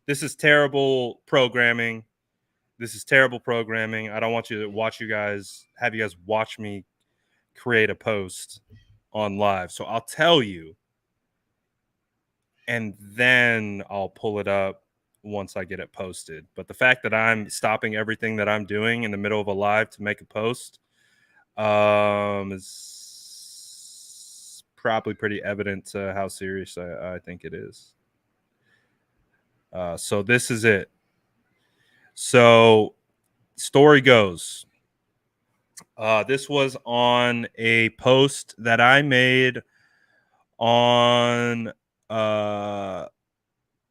This is terrible programming. I don't want you to have you guys watch me create a post on live. So I'll tell you and then I'll pull it up once I get it posted. But the fact that I'm stopping everything that I'm doing in the middle of a live to make a post is probably pretty evident to how serious I think it is. So this is it. So story goes, this was on a post that I made on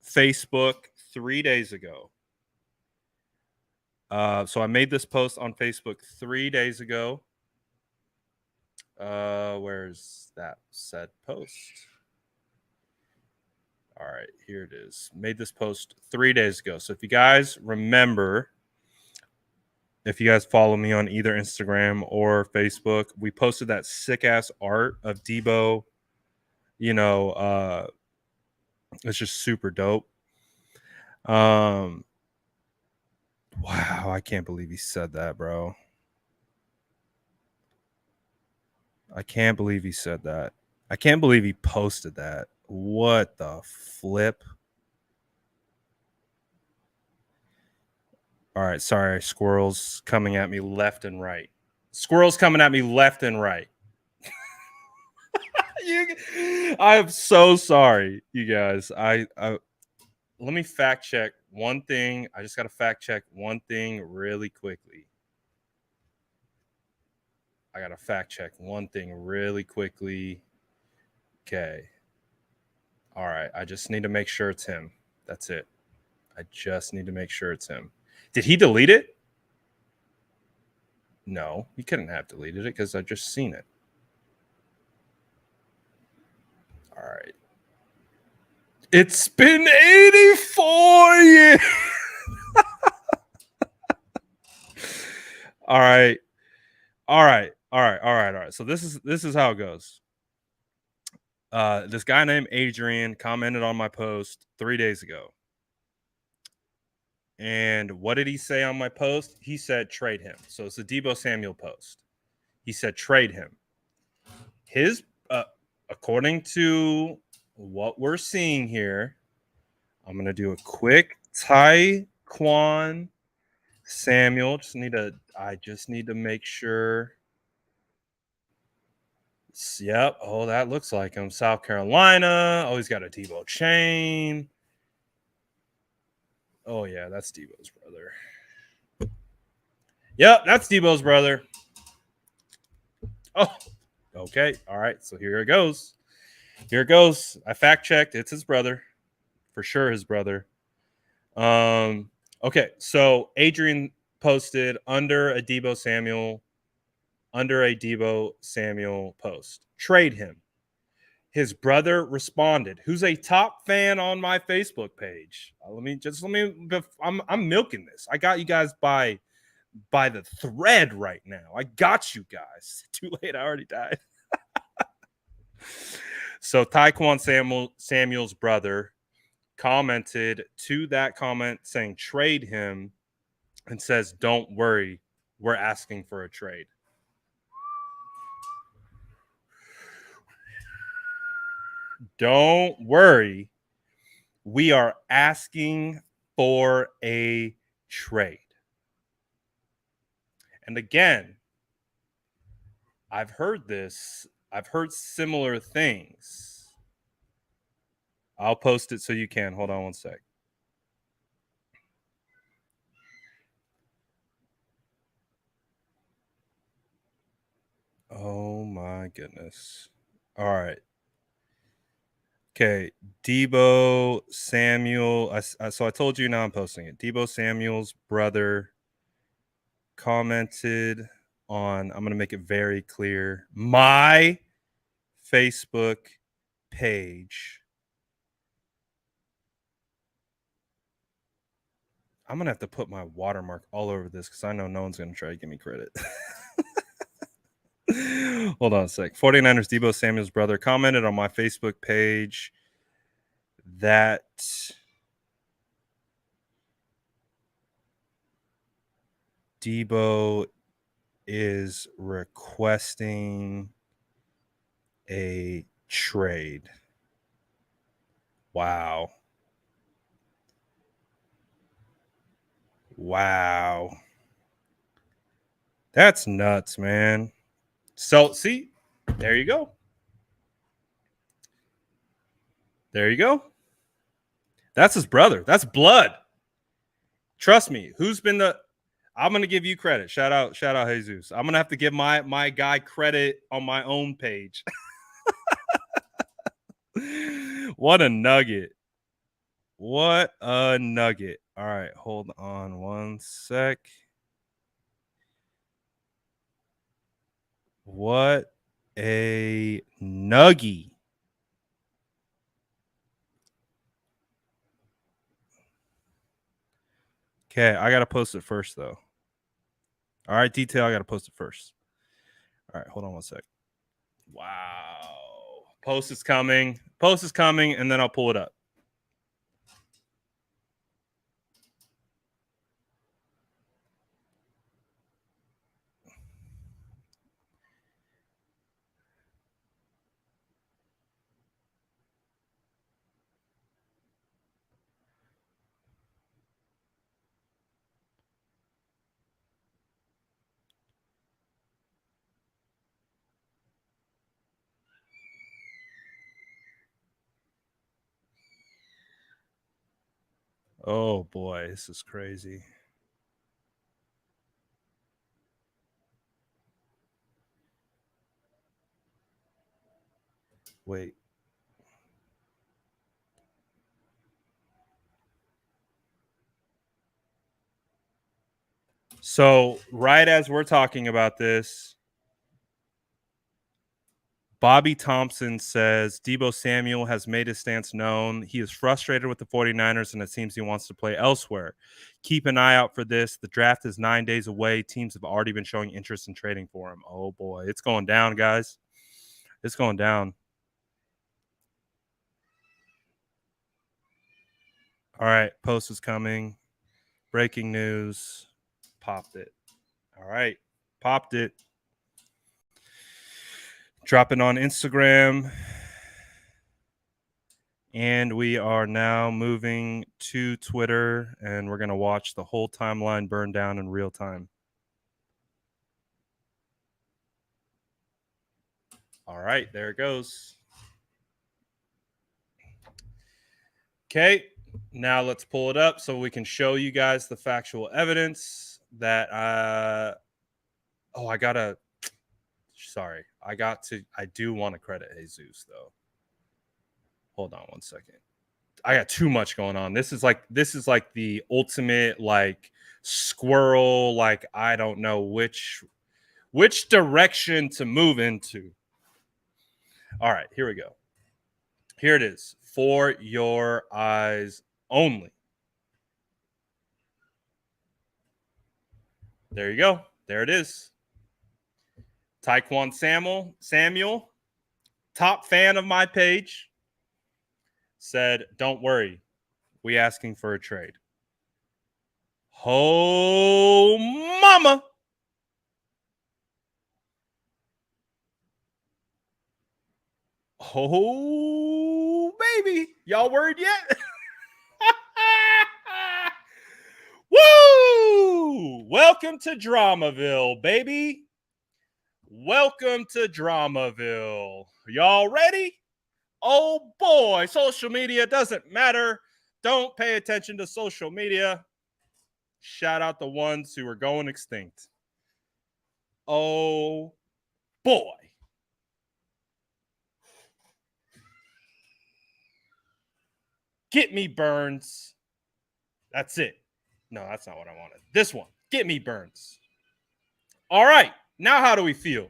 Facebook 3 days ago. So I made this post on Facebook 3 days ago. Where's that said post? All right, here it is. Made this post 3 days ago. So if you guys remember, if you guys follow me on either Instagram or Facebook, we posted that sick ass art of Deebo. You know, it's just super dope. Wow, I can't believe he said that, bro. I can't believe he said that. I can't believe he posted that. What the flip? All right, sorry, squirrels coming at me left and right. Squirrels coming at me left and right. I'm so sorry, you guys. I let me fact check one thing. I just got to fact check one thing really quickly. I got to fact check one thing really quickly. Okay. All right. I just need to make sure it's him. That's it. I just need to make sure it's him. Did he delete it? No, he couldn't have deleted it because I just seen it. All right. It's been 84 years. All right. So this is how it goes. This guy named Adrian commented on my post 3 days ago. And what did he say on my post? He said trade him. So it's a Deebo Samuel post. He said trade him. His according to what we're seeing here, I'm gonna do a quick Taekwon Samuel. I just need to make sure. Yep. Oh, that looks like him. South Carolina. Oh, he's got a Deebo chain. Oh, yeah, that's Deebo's brother. Yep, that's Deebo's brother. Oh, okay. All right. So here it goes. Here it goes. I fact checked. It's his brother. For sure, his brother. Okay. So Adrian posted under a Deebo Samuel post. Trade him. His brother responded, who's a top fan on my Facebook page. I'm milking this. I got you guys by the thread right now. I got you guys. Too late. I already died. So Taekwon Samuel's brother commented to that comment saying trade him and says, don't worry, we're asking for a trade. Don't worry, we are asking for a trade. And again, I've heard this. I've heard similar things. I'll post it so you can. Hold on one sec. Oh my goodness. All right. Okay, Deebo Samuel. So I told you, now I'm posting it. Deebo Samuel's brother commented on, I'm going to make it very clear, my Facebook page. I'm going to have to put my watermark all over this because I know no one's going to try to give me credit. Hold on a sec. 49ers Deebo Samuel's brother commented on my Facebook page that Deebo is requesting a trade. Wow. That's nuts, man. So, see, there you go. There you go. That's his brother. That's blood. Trust me. I'm gonna give you credit. Shout out Jesus. I'm gonna have to give my guy credit on my own page. What a nugget. What a nugget. All right, hold on one sec. What a nuggie. Okay, I gotta post it first though. All right, detail, I gotta post it first. All right, hold on one sec. Wow. Post is coming. Post is coming, and then I'll pull it up. Oh boy, this is crazy. Wait. So, right as we're talking about this, Bobby Thompson says Deebo Samuel has made his stance known. He is frustrated with the 49ers and it seems he wants to play elsewhere. Keep an eye out for this. The draft is 9 days away. Teams have already been showing interest in trading for him. Oh boy, it's going down, guys. It's going down. All right, post is coming. Breaking news. Popped it. All right, popped it. Drop it on Instagram. And we are now moving to Twitter, and we're going to watch the whole timeline burn down in real time. All right, there it goes. Okay, now let's pull it up so we can show you guys the factual evidence that I do want to credit Jesus though. Hold on one second. I got too much going on. This is like the ultimate like squirrel, like I don't know which direction to move into. All right, here we go. Here it is. For your eyes only. There you go. There it is. Taekwon Samuel, top fan of my page, said, "Don't worry, we asking for a trade." Oh, mama. Oh, baby. Y'all worried yet? Woo! Welcome to Dramaville, baby. Welcome to Dramaville. Y'all ready? Oh boy, social media doesn't matter. Don't pay attention to social media. Shout out the ones who are going extinct. Oh boy. Get me Burns. That's it. No, that's not what I wanted. This one. Get me Burns. All right. Now how do we feel?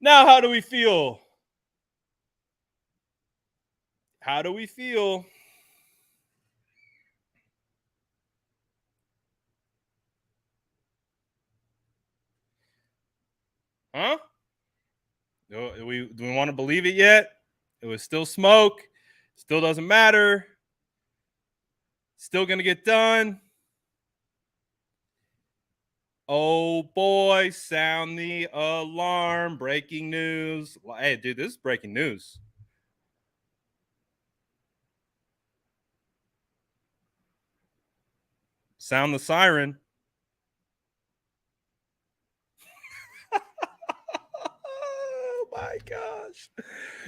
Now how do we feel? How do we feel? Huh? Do we want to believe it yet? It was still smoke. Still doesn't matter. Still going to get done. Oh boy, sound the alarm. Breaking news. Hey, dude, this is breaking news. Sound the siren. Oh my gosh.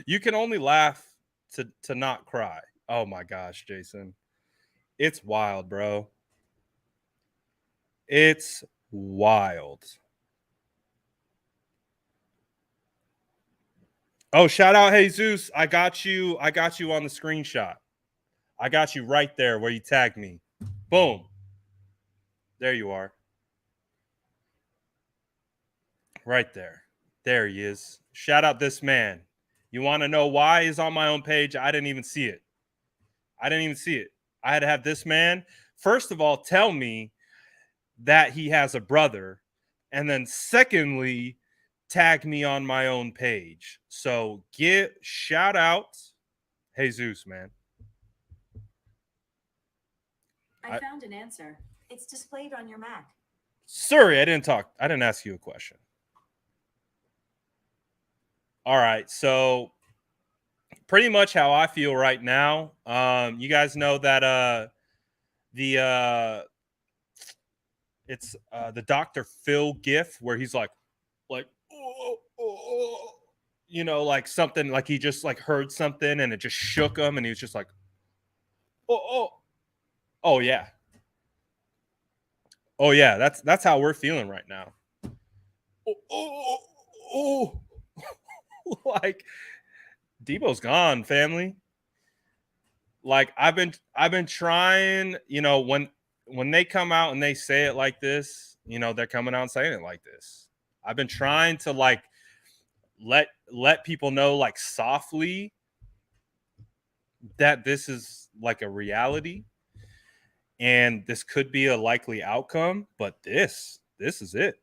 You can only laugh to not cry. Oh my gosh, Jason. It's wild, bro. It's wild. Oh, shout out Jesus. I got you on the screenshot. I got you right there where you tagged me. Boom. There you are. Right there. There he is. Shout out this man. You want to know why he's on my own page? I didn't even see it. I had to have this man, first of all, tell me that he has a brother. And then secondly, tag me on my own page. So shout out Jesus, man. I found an answer. It's displayed on your Mac. Sorry, I didn't ask you a question. All right, so pretty much how I feel right now. You guys know that it's the Dr. Phil gif where he's like oh, you know, like something, like he just like heard something and it just shook him and he was just like oh yeah. Oh yeah, that's how we're feeling right now. Like Deebo's gone, family. Like I've been trying, you know, when they come out and they say it like this, you know, they're coming out and saying it like this. I've been trying to like let people know like softly that this is like a reality and this could be a likely outcome, but this is it.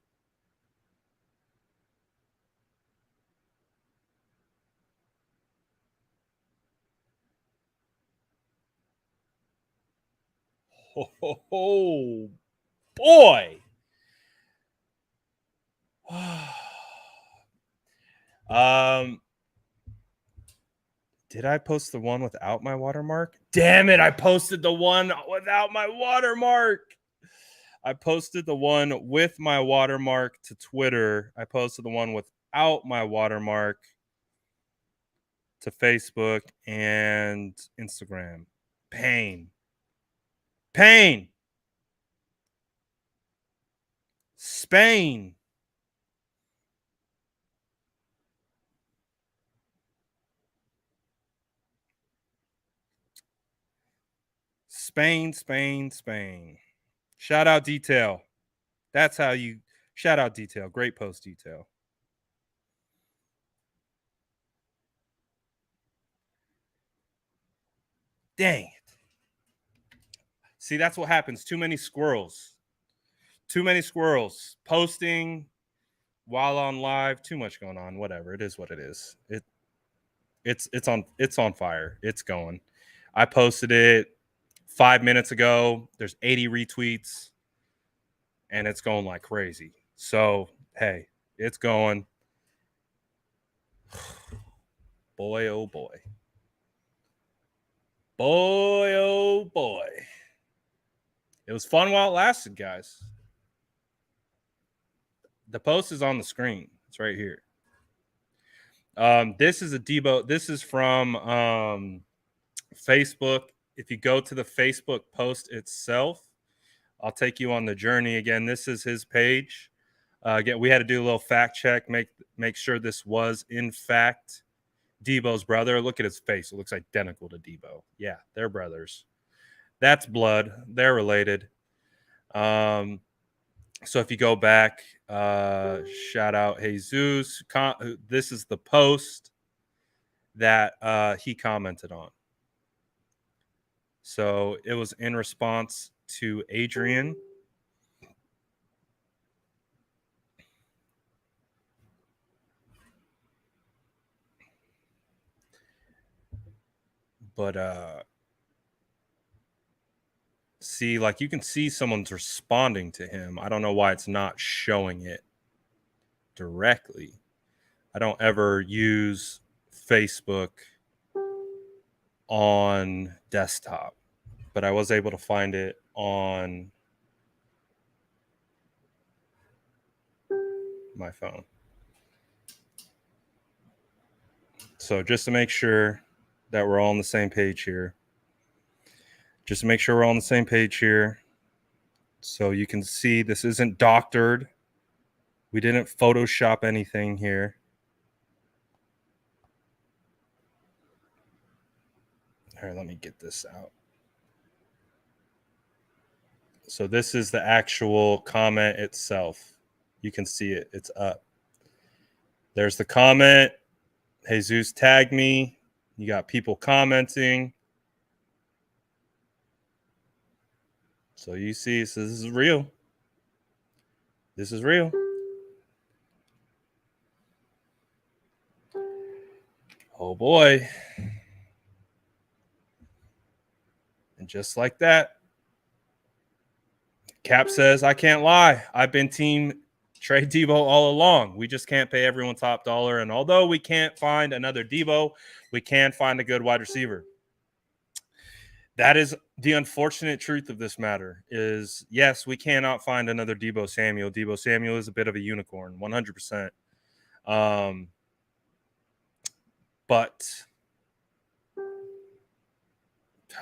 Oh boy. Did I post the one without my watermark? Damn it, I posted the one without my watermark. I posted the one with my watermark to Twitter. I posted the one without my watermark to Facebook and Instagram. Pain. Spain. Spain. Shout out Detail. That's how you shout out Detail. Great post, Detail. Dang it. See, that's what happens. Too many squirrels posting while on live. Too much going on. Whatever. It is what it is. It's on fire. It's going. I posted it 5 minutes ago. There's 80 retweets and it's going like crazy. So, hey, it's going. Boy, oh boy. Boy, oh boy. It was fun while it lasted, guys. The post is on the screen. It's right here. This is a Deebo. This is from Facebook. If you go to the Facebook post itself, I'll take you on the journey again. This is his page. Again, we had to do a little fact check, make sure this was in fact Deebo's brother. Look at his face; it looks identical to Deebo. Yeah, they're brothers. That's blood. They're related. So if you go back, shout out Jesus. This is the post that he commented on. So it was in response to Adrian. But see, like you can see someone's responding to him. I don't know why it's not showing it directly. I don't ever use Facebook on desktop, but I was able to find it on my phone. So just to make sure that we're all on the same page here. So you can see this isn't doctored. We didn't Photoshop anything here. All right, let me get this out. So this is the actual comment itself. You can see it. It's up. There's the comment. Jesus tagged me. You got people commenting. So you see, so this is real. This is real. Oh boy. And just like that, Cap says, I can't lie. I've been team trade Deebo all along. We just can't pay everyone top dollar. And although we can't find another Deebo, we can find a good wide receiver. That is the unfortunate truth of this matter is, yes, we cannot find another Deebo Samuel. Deebo Samuel is a bit of a unicorn, 100%. But,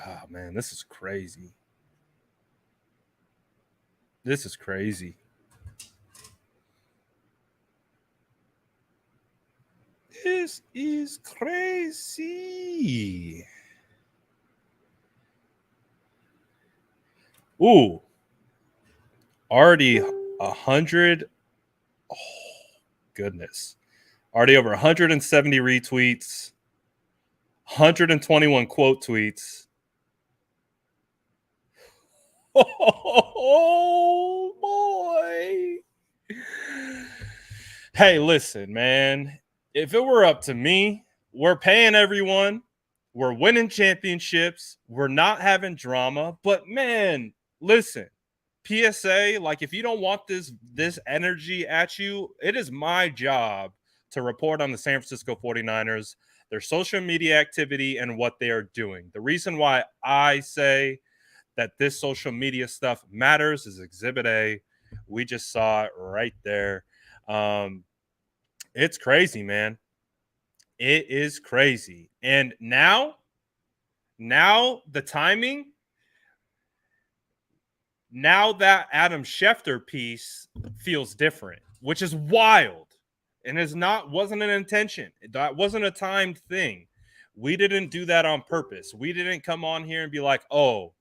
oh, man, this is crazy. This is crazy. This is crazy. Ooh. Already 100. Oh, goodness. Already over 170 retweets. 121 quote tweets. Oh, boy. Hey, listen, man. If it were up to me, we're paying everyone. We're winning championships. We're not having drama. But, man, listen. PSA, like, if you don't want this energy at you, it is my job to report on the San Francisco 49ers, their social media activity, and what they are doing. The reason why I say that this social media stuff matters is Exhibit A. We just saw it right there. It's crazy, man. It is crazy. And now the timing, now that Adam Schefter piece feels different, which is wild. And wasn't an intention. That wasn't a timed thing. We didn't do that on purpose. We didn't come on here and be like, oh,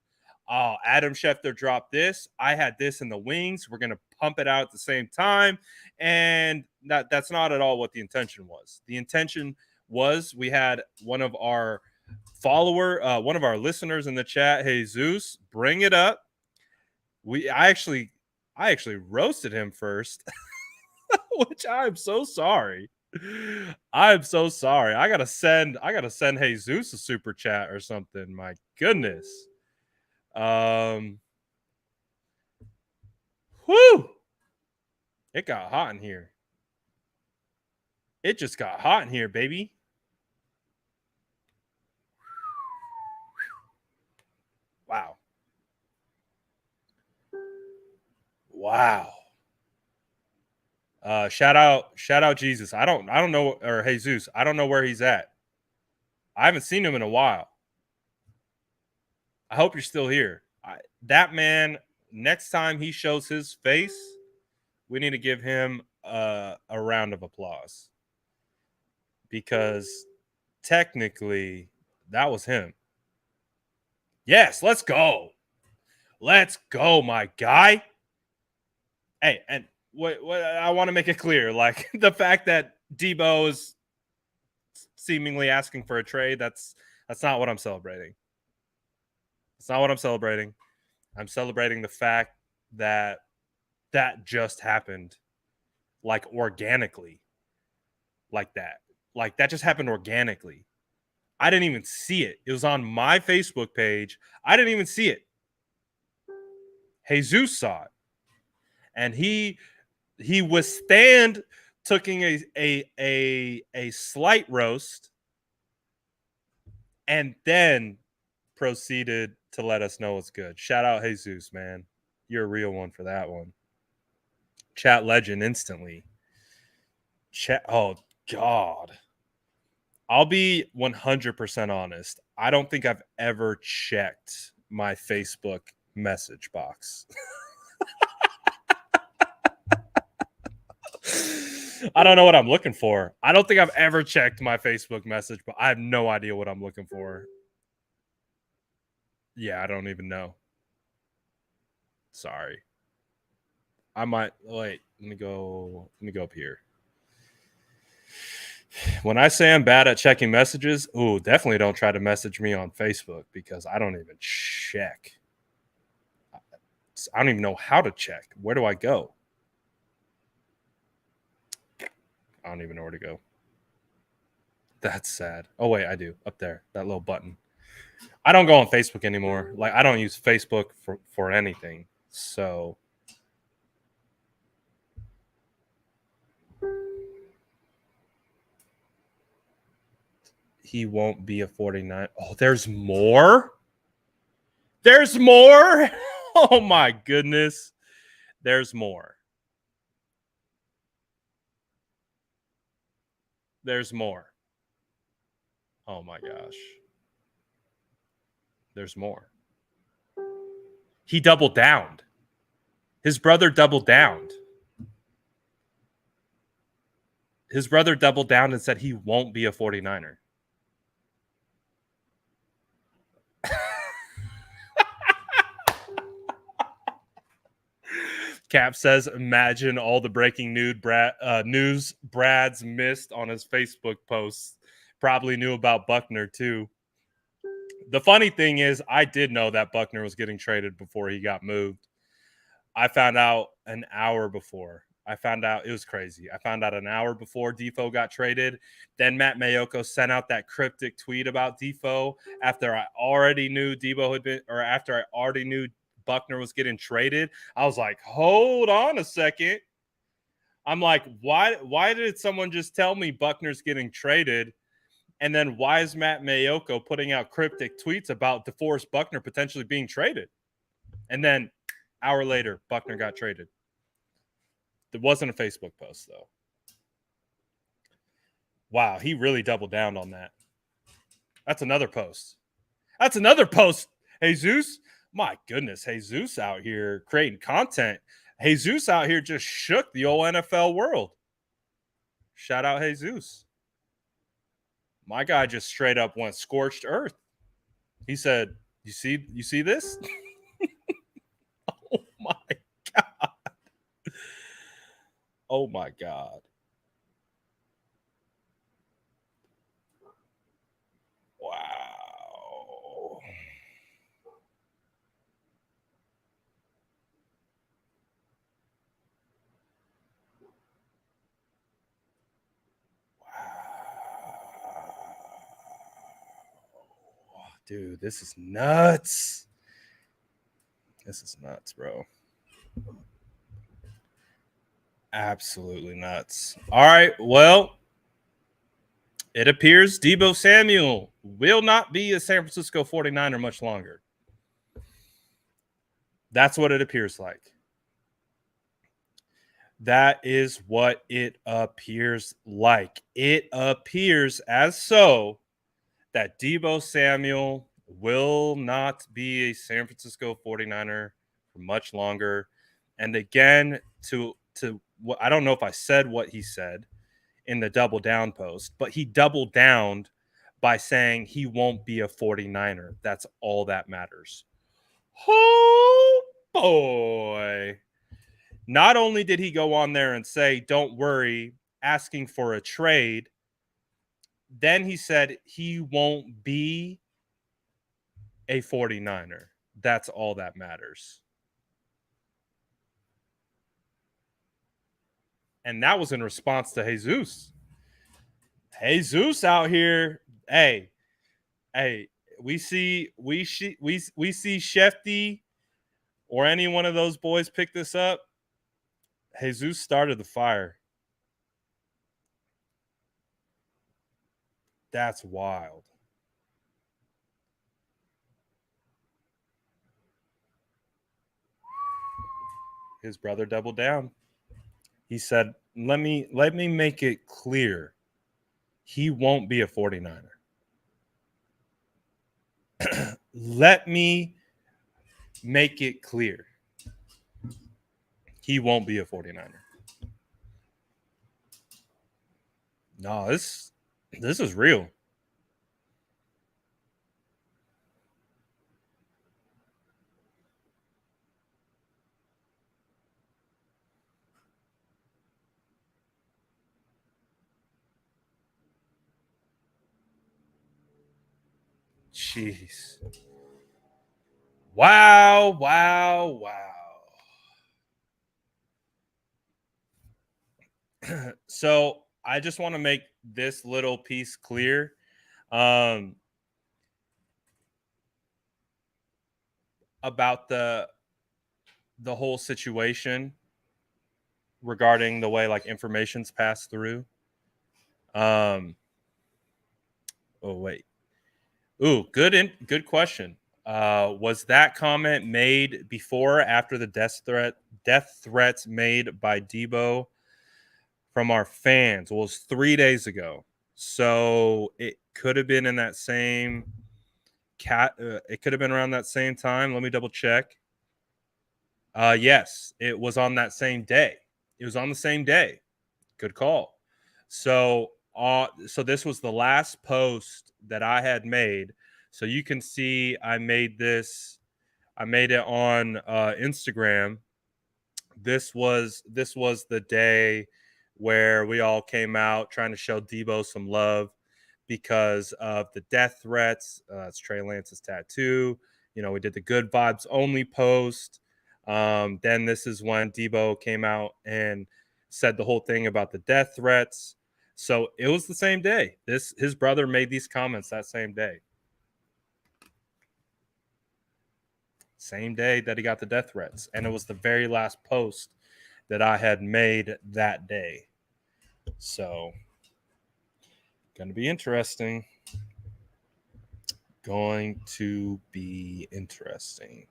Adam Schefter dropped this. I had this in the wings. We're going to pump it out at the same time. And that's not at all what the intention was. The intention was we had one of our listeners in the chat, Jesus, bring it up. I actually roasted him first, which I'm so sorry. I'm so sorry. I gotta send Jesus a super chat or something. My goodness. Whoo! It got hot in here. It just got hot in here, baby. Wow. Wow. Shout out Jesus. I don't know, or Jesus. I don't know where he's at. I haven't seen him in a while. I hope you're still here. That man, next time he shows his face, we need to give him a round of applause. Because technically, that was him. Yes, let's go. Let's go, my guy. Hey, and what I want to make it clear, like the fact that Deebo is seemingly asking for a trade, that's not what I'm celebrating. It's not what I'm celebrating. I'm celebrating the fact that just happened, like organically, like that. Like that just happened organically. I didn't even see it. It was on my Facebook page. I didn't even see it. Jesus saw it. And he withstand taking a slight roast and then proceeded to let us know it's good. Shout out Jesus, man. You're a real one for that one. Chat legend instantly. Oh, God. I'll be 100% honest. I don't think I've ever checked my Facebook message box. I don't know what I'm looking for. I don't think I've ever checked my Facebook message, but I have no idea what I'm looking for. Yeah, I don't even know. Sorry. I might wait. Let me go up here. When I say I'm bad at checking messages, definitely don't try to message me on Facebook because I don't even check. I don't even know how to check. Where do I go? I don't even know where to go. That's sad. Oh wait, I do. Up there. That little button. I don't go on Facebook anymore. Like I don't use Facebook for anything. So he won't be a 49. Oh, there's more? There's more? Oh my goodness. There's more. There's more. Oh my gosh. There's more. He doubled down. His brother doubled down. His brother doubled down and said he won't be a 49er. Cap says, imagine all the breaking news Brad's missed on his Facebook posts. Probably knew about Buckner too. The funny thing is, I did know that Buckner was getting traded before he got moved. I found out an hour before. It was crazy. I found out an hour before Defoe got traded. Then Matt Mayoko sent out that cryptic tweet about Defoe after I already knew after I already knew Buckner was getting traded. I was like, hold on a second. I'm like, why did someone just tell me Buckner's getting traded? And then why is Matt Mayoko putting out cryptic tweets about DeForest Buckner potentially being traded? And then hour later, Buckner got traded. There wasn't a Facebook post, though. Wow, he really doubled down on that. That's another post. Jesus. My goodness, Jesus out here creating content. Jesus out here just shook the old NFL world. Shout out Jesus. My guy just straight up went scorched earth. He said, you see this? Oh my God. Oh my God. Wow. Dude, this is nuts. This is nuts, bro. Absolutely nuts. All right. Well, it appears Deebo Samuel will not be a San Francisco 49er much longer. That's what it appears like. That is what it appears like. It appears as so that Deebo Samuel will not be a San Francisco 49er for much longer. And again, to what I don't know if I said what he said in the double down post, but he doubled down by saying he won't be a 49er. That's all that matters. Oh boy. Not only did he go on there and say, don't worry, asking for a trade, then he said he won't be a 49er. That's all that matters. And that was in response to Jesus. Jesus out here. Hey, we see Schefter or any one of those boys pick this up. Jesus started the fire. That's wild. His brother doubled down. He said, let me make it clear. He won't be a 49er. Let me make it clear. he won't be a 49er. No, this is real. Jeez. Wow. So I just want to make this little piece clear. About the whole situation regarding the way like information's passed through. Oh wait. Ooh, good question. Was that comment made before or after the death threats made by Deebo from our fans? Well, it was 3 days ago. So it could have been in that same it could have been around that same time. Let me double check. Yes, it was on that same day. It was on the same day. Good call. So this was the last post that I had made. So you can see I made this. I made it on Instagram. This was the day where we all came out trying to show Deebo some love because of the death threats. It's Trey Lance's tattoo. You know, we did the good vibes only post. Then this is when Deebo came out and said the whole thing about the death threats. So it was the same day. His brother made these comments that same day. Same day that he got the death threats. And it was the very last post that I had made that day. So, going to be interesting. Going to be interesting.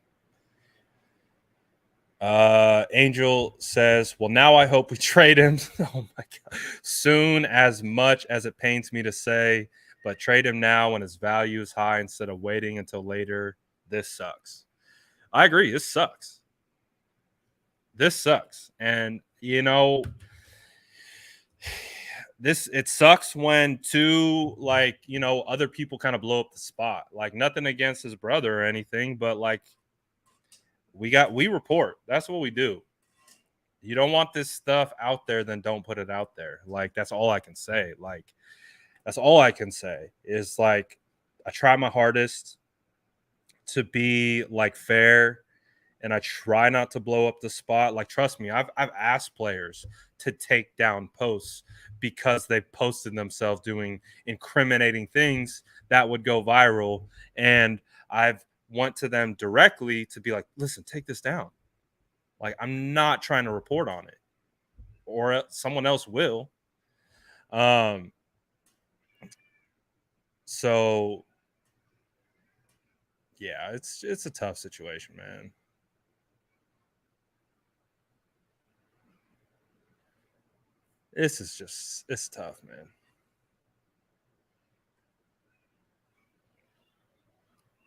Angel says, well, now I hope we trade him. Oh my God. Soon, as much as it pains me to say, but trade him now when his value is high instead of waiting until later. This sucks. I agree. This sucks. And, you know, it sucks when two, like, you know, other people kind of blow up the spot. Like, nothing against his brother or anything, but like, we report. That's what we do. You don't want this stuff out there, then don't put it out there. Like, that's all I can say. Like, that's all I can say is like, I try my hardest to be like fair, and I try not to blow up the spot. Like, trust me, I've asked players to take down posts because they posted themselves doing incriminating things that would go viral, and I've went to them directly to be like, listen, take this down. Like, I'm not trying to report on it, or someone else will. So yeah, it's a tough situation, man. It's tough, man.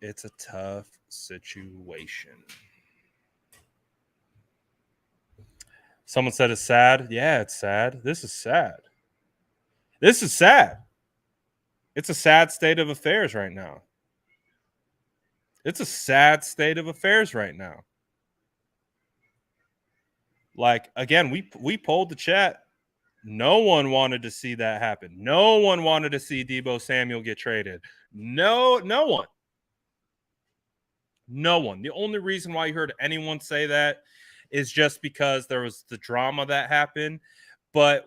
It's a tough situation. Someone said it's sad. Yeah, it's sad. This is sad. This is sad. It's a sad state of affairs right now. It's a sad state of affairs right now. Like, again, we polled the chat. No one wanted to see that happen. No one wanted to see Deebo Samuel get traded. No one. No one. The only reason why you heard anyone say that is just because there was the drama that happened. But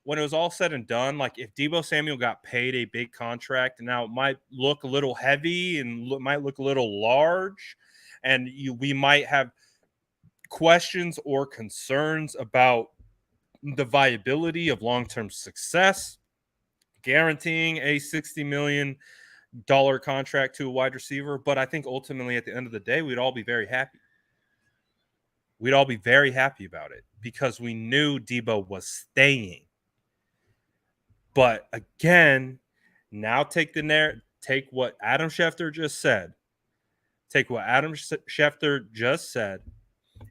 when it was all said and done, like, if Deebo Samuel got paid a big contract, now it might look a little heavy and might look a little large, and we might have questions or concerns about the viability of long-term success, guaranteeing a $60 million contract to a wide receiver. But I think ultimately at the end of the day, we'd all be very happy. We'd all be very happy about it because we knew Deebo was staying. But again, now take what Adam Schefter just said. Take what Adam Schefter just said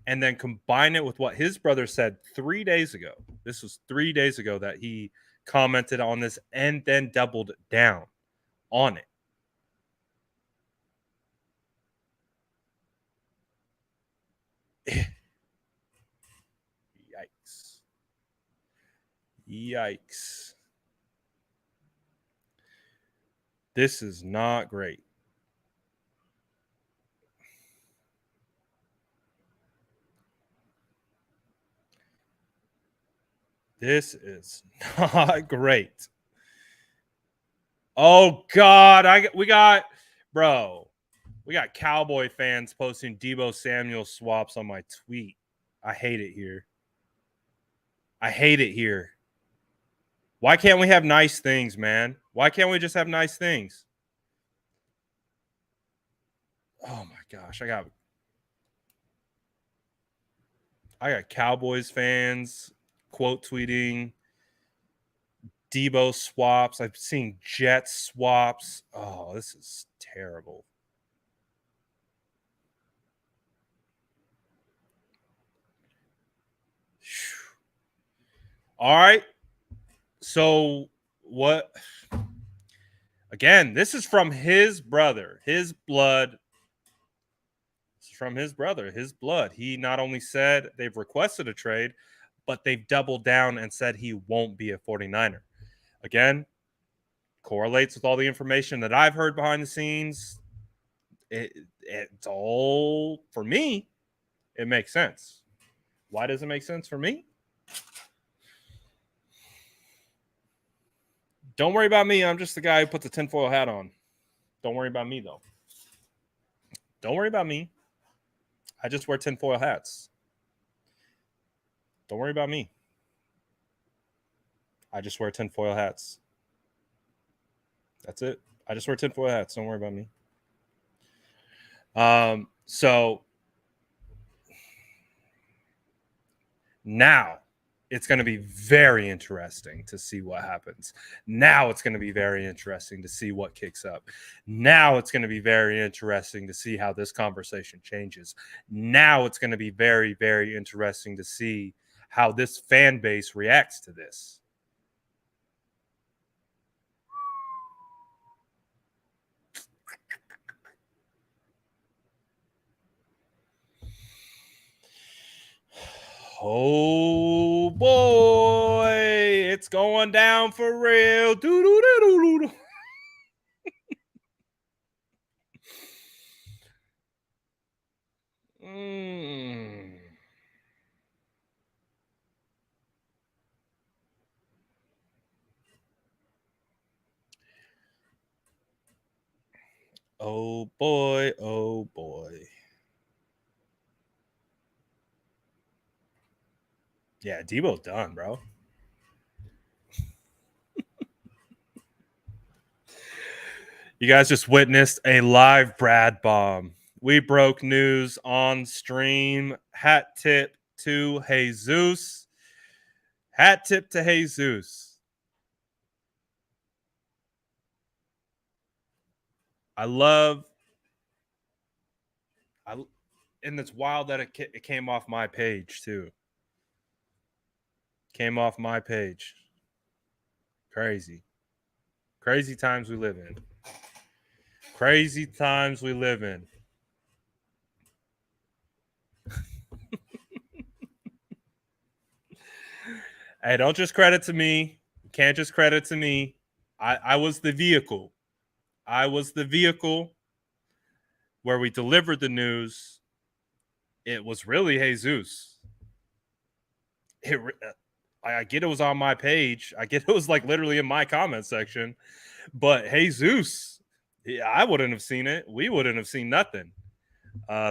and then combine it with what his brother said 3 days ago. This was 3 days ago that he commented on this and then doubled down on it. Yikes. Yikes. This is not great. This is not great. Oh God, we got Cowboy fans posting Deebo Samuel swaps on my tweet. I hate it here. I hate it here. Why can't we have nice things, man? Why can't we just have nice things? Oh my gosh, I got Cowboys fans quote tweeting Deebo swaps. I've seen Jets swaps. Oh, this is terrible. All right. So what? Again, this is from his brother, his blood. This is from his brother, his blood. He not only said they've requested a trade, but they've doubled down and said he won't be a 49er. Again, correlates with all the information that I've heard behind the scenes. It's all, for me, it makes sense. Why does it make sense for me? Don't worry about me. I'm just the guy who puts a tinfoil hat on. Don't worry about me, though. Don't worry about me. I just wear tinfoil hats. Don't worry about me. I just wear tinfoil hats. That's it. I just wear tinfoil hats. Don't worry about me. So now it's going to be very interesting to see what happens. Now it's going to be very interesting to see what kicks up. Now it's going to be very interesting to see how this conversation changes. Now it's going to be very, very interesting to see how this fan base reacts to this. Oh boy, it's going down for real. Doo-doo-doo-doo-doo. Oh boy, oh boy. Yeah, Deebo's done, bro. You guys just witnessed a live Brad bomb. We broke news on stream. Hat tip to Jesus. Hat tip to Jesus. And it's wild that it came off my page too. Came off my page. Crazy. Crazy times we live in. Crazy times we live in. Hey, don't just credit to me. You can't just credit to me. I was the vehicle. I was the vehicle where we delivered the news. It was really Jesus. I get it was on my page. I get it was like literally in my comment section. But Jesus, I wouldn't have seen it. We wouldn't have seen nothing.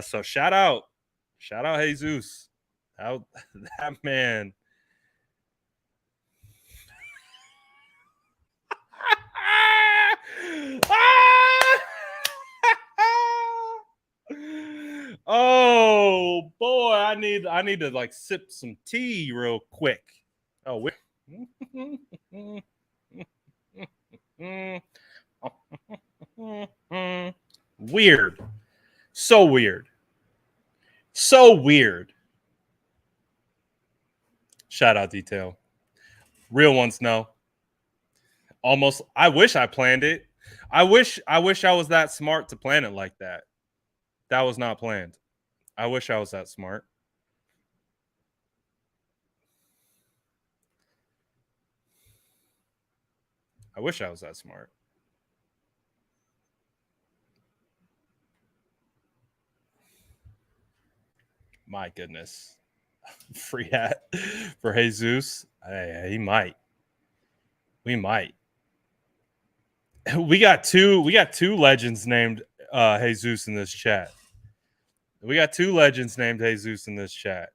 So shout out Jesus. How that man. Oh boy, I need to like sip some tea real quick. Oh, weird. So weird. So weird. Shout out Detail. Real ones know. Almost. I wish I planned it. I wish I was that smart to plan it like that. That was not planned. I wish I was that smart. I wish I was that smart. My goodness. Free hat for Jesus. Hey, he might. We might. We got two legends named Jesus in this chat. We got two legends named Jesus in this chat.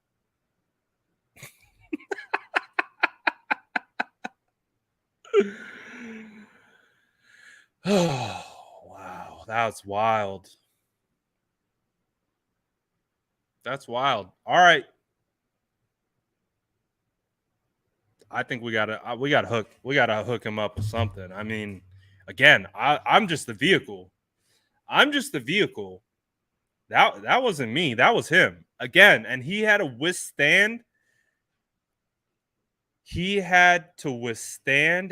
Oh, wow. That's wild. That's wild. All right. I think we gotta hook him up with something. I mean, again, I'm just the vehicle. I'm just the vehicle. That wasn't me. That was him. Again, and he had to withstand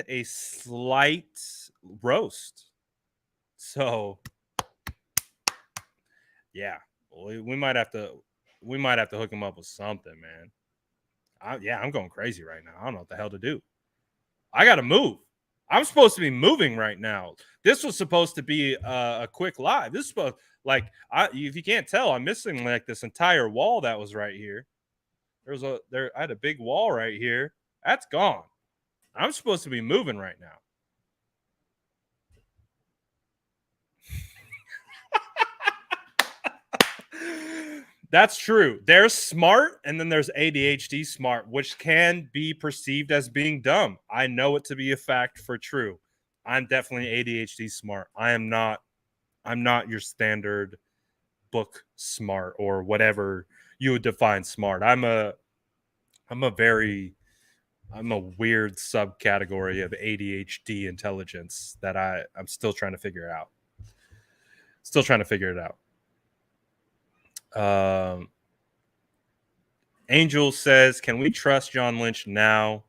a slight roast. So yeah, we might have to hook him up with something, man. I'm going crazy right now. I don't know what the hell to do. I got to move. I'm supposed to be moving right now. This was supposed to be a quick live. This is supposed if you can't tell, I'm missing like this entire wall that was right here. I had a big wall right here. That's gone. I'm supposed to be moving right now. That's true. There's smart and then there's ADHD smart, which can be perceived as being dumb. I know it to be a fact for true. I'm definitely ADHD smart. I'm not your standard book smart or whatever you would define smart. I'm a weird subcategory of ADHD intelligence that I'm still trying to figure out. Still trying to figure it out. Angel says, can we trust John Lynch now?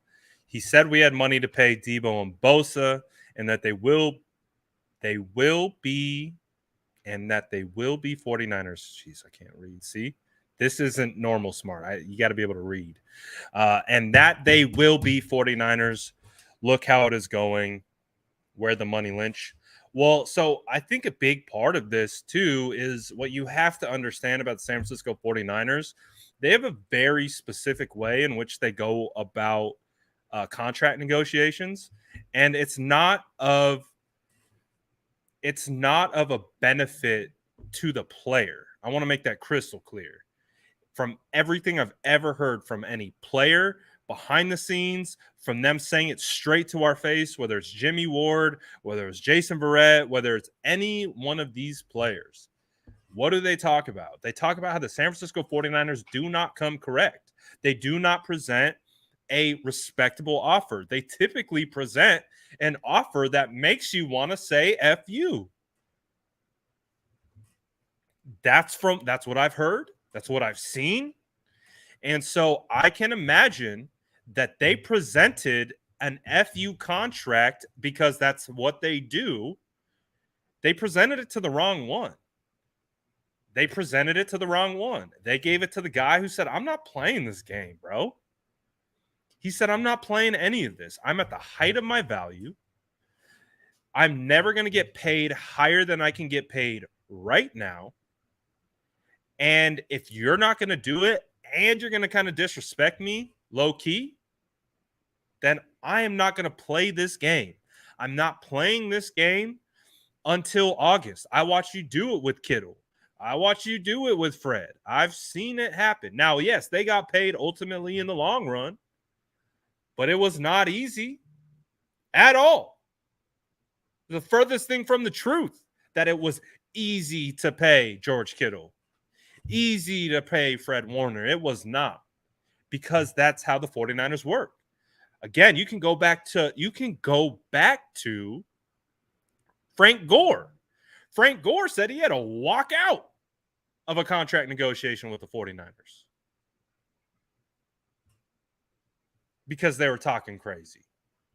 He said we had money to pay Deebo and Bosa and that they will be 49ers. Jeez, I can't read. See, this isn't normal smart. You got to be able to read. And that they will be 49ers. Look how it is going. Where the money, Lynch? Well, so I think a big part of this, too, is what you have to understand about the San Francisco 49ers. They have a very specific way in which they go about contract negotiations, and it's not of a benefit to the player. I want to make that crystal clear. From everything I've ever heard from any player, behind the scenes, from them saying it straight to our face, whether it's Jimmy Ward, whether it's Jason Verrett, whether it's any one of these players, what do they talk about? They talk about how the San Francisco 49ers do not come correct. They do not present a respectable offer. They typically present an offer that makes you want to say F you. That's what I've heard. That's what I've seen. And so I can imagine that they presented an FU contract because that's what they do. They presented it to the wrong one. They gave it to the guy who said, I'm not playing this game, bro. He said, I'm not playing any of this. I'm at the height of my value. I'm never going to get paid higher than I can get paid right now. And if you're not going to do it and you're going to kind of disrespect me low key, then I am not going to play this game. I'm not playing this game until August. I watched you do it with Kittle. I watched you do it with Fred. I've seen it happen. Now, yes, they got paid ultimately in the long run, but it was not easy at all. The furthest thing from the truth that it was easy to pay George Kittle, easy to pay Fred Warner. It was not, because that's how the 49ers work. Again, you can go back to Frank Gore. Frank Gore said he had to walk out of a contract negotiation with the 49ers. Because they were talking crazy,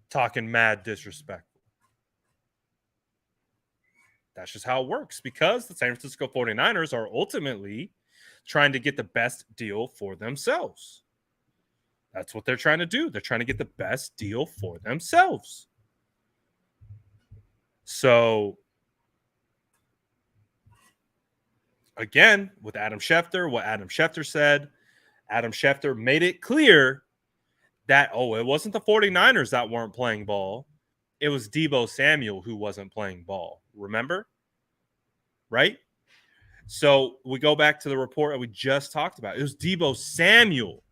talking mad disrespectful. That's just how it works, because the San Francisco 49ers are ultimately trying to get the best deal for themselves. That's what they're trying to do. They're trying to get the best deal for themselves. So, again, with Adam Schefter, what Adam Schefter said, Adam Schefter made it clear that, it wasn't the 49ers that weren't playing ball. It was Deebo Samuel who wasn't playing ball. Remember? Right? So we go back to the report that we just talked about. It was Deebo Samuel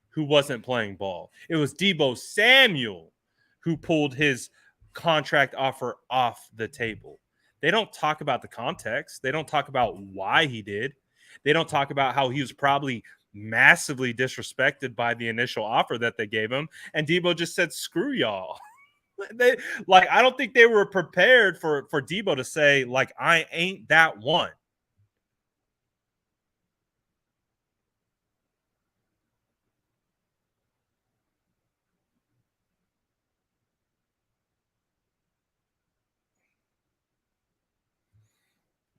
who wasn't playing ball. It was Deebo Samuel who pulled his contract offer off the table. They don't talk about the context. They don't talk about why he did. They don't talk about how he was probably massively disrespected by the initial offer that they gave him. And Deebo just said, screw y'all. I don't think they were prepared for Deebo to say, I ain't that one.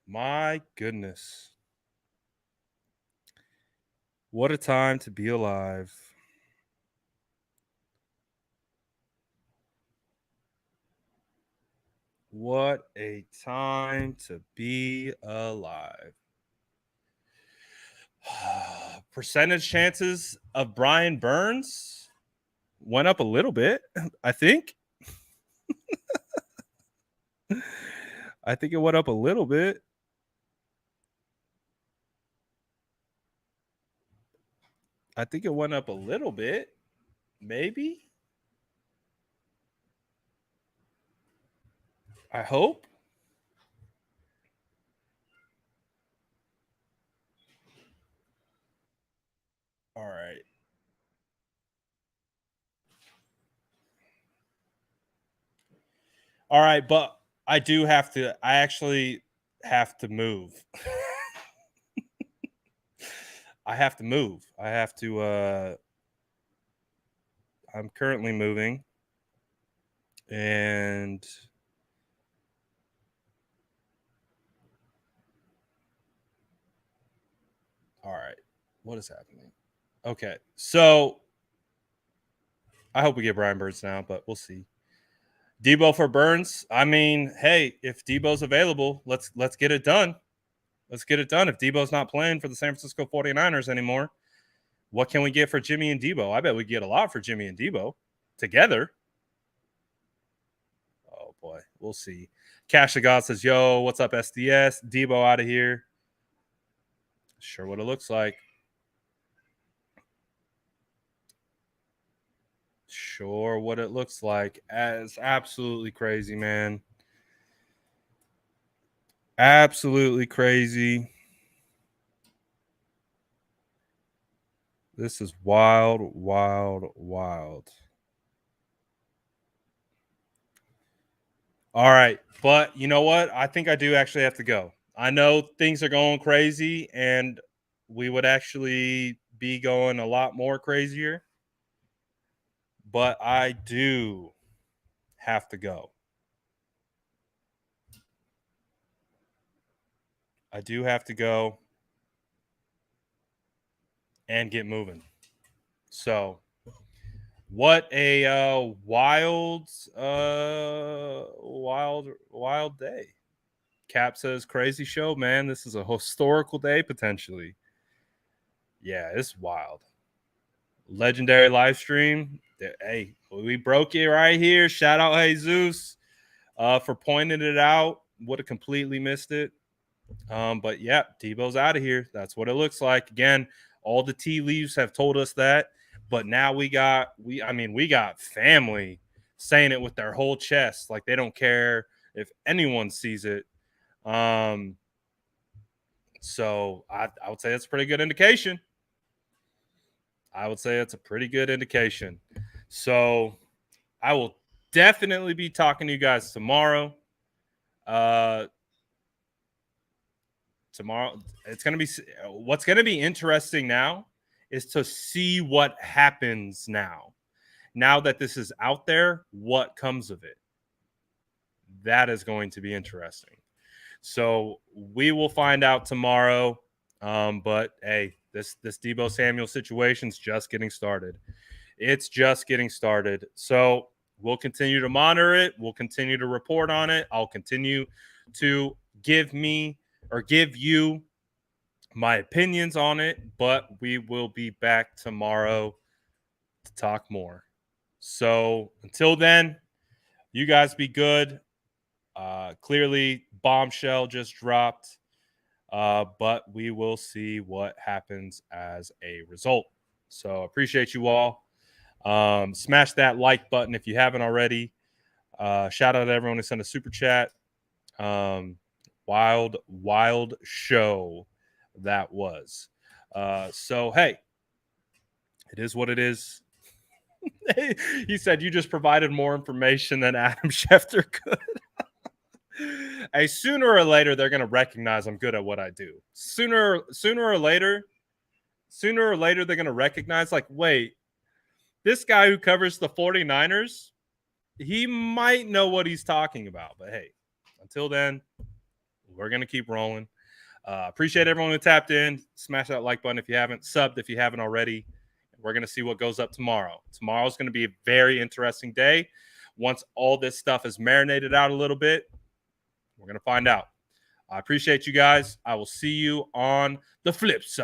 My goodness. What a time to be alive. What a time to be alive. Percentage chances of Brian Burns went up a little bit, I think. I think it went up a little bit. I think it went up a little bit. Maybe. I hope. All right. All right, but I actually have to move. I have to move. I'm currently moving. And all right, what is happening? Okay, so I hope we get Brian Burns now, but we'll see. Deebo for Burns. I mean, hey, if Deebo's available, let's get it done. Let's get it done. If Deebo's not playing for the San Francisco 49ers anymore, what can we get for Jimmy and Deebo? I bet we get a lot for Jimmy and Deebo together. Oh boy, we'll see. Cash the God says, "Yo, what's up, SDS? Deebo out of here." Sure, what it looks like. Sure, what it looks like. It's absolutely crazy, man. Absolutely crazy. This is wild, wild, wild. All right. But you know what? I think I do actually have to go. I know things are going crazy, and we would actually be going a lot more crazier. But I do have to go. I do have to go and get moving. So, what a wild day. Cap says, crazy show, man. This is a historical day, potentially. Yeah, it's wild. Legendary live stream. Hey, we broke it right here. Shout out Jesus for pointing it out. Would have completely missed it. But yeah, Deebo's out of here. That's what it looks like. Again, all the tea leaves have told us that. But now we got family saying it with their whole chest. Like they don't care if anyone sees it. So I would say that's a pretty good indication. I would say it's a pretty good indication. So I will definitely be talking to you guys tomorrow. tomorrow, it's going to be what's going to be interesting now is to see what happens now. Now that this is out there, what comes of it? That is going to be interesting. So we will find out tomorrow. But hey, this Deebo Samuel situation's just getting started. It's just getting started. So we'll continue to monitor it. We'll continue to report on it. I'll continue to give you my opinions on it, but we will be back tomorrow to talk more. So until then, you guys be good. Clearly, Bombshell just dropped, but we will see what happens as a result. So appreciate you all. Smash that like button if you haven't already. Shout out to everyone who sent a super chat. Wild show that was. So hey, it is what it is. He said you just provided more information than Adam Schefter could. Hey, sooner or later they're gonna recognize I'm good at what I do. Sooner or later they're gonna recognize, like, wait, this guy who covers the 49ers, he might know what he's talking about. But hey, until then, we're gonna keep rolling. Appreciate everyone who tapped in. Smash that like button if you haven't. Subbed if you haven't already. We're going to see what goes up tomorrow. Tomorrow's going to be a very interesting day. Once all this stuff is marinated out a little bit, we're going to find out. I appreciate you guys. I will see you on the flip side.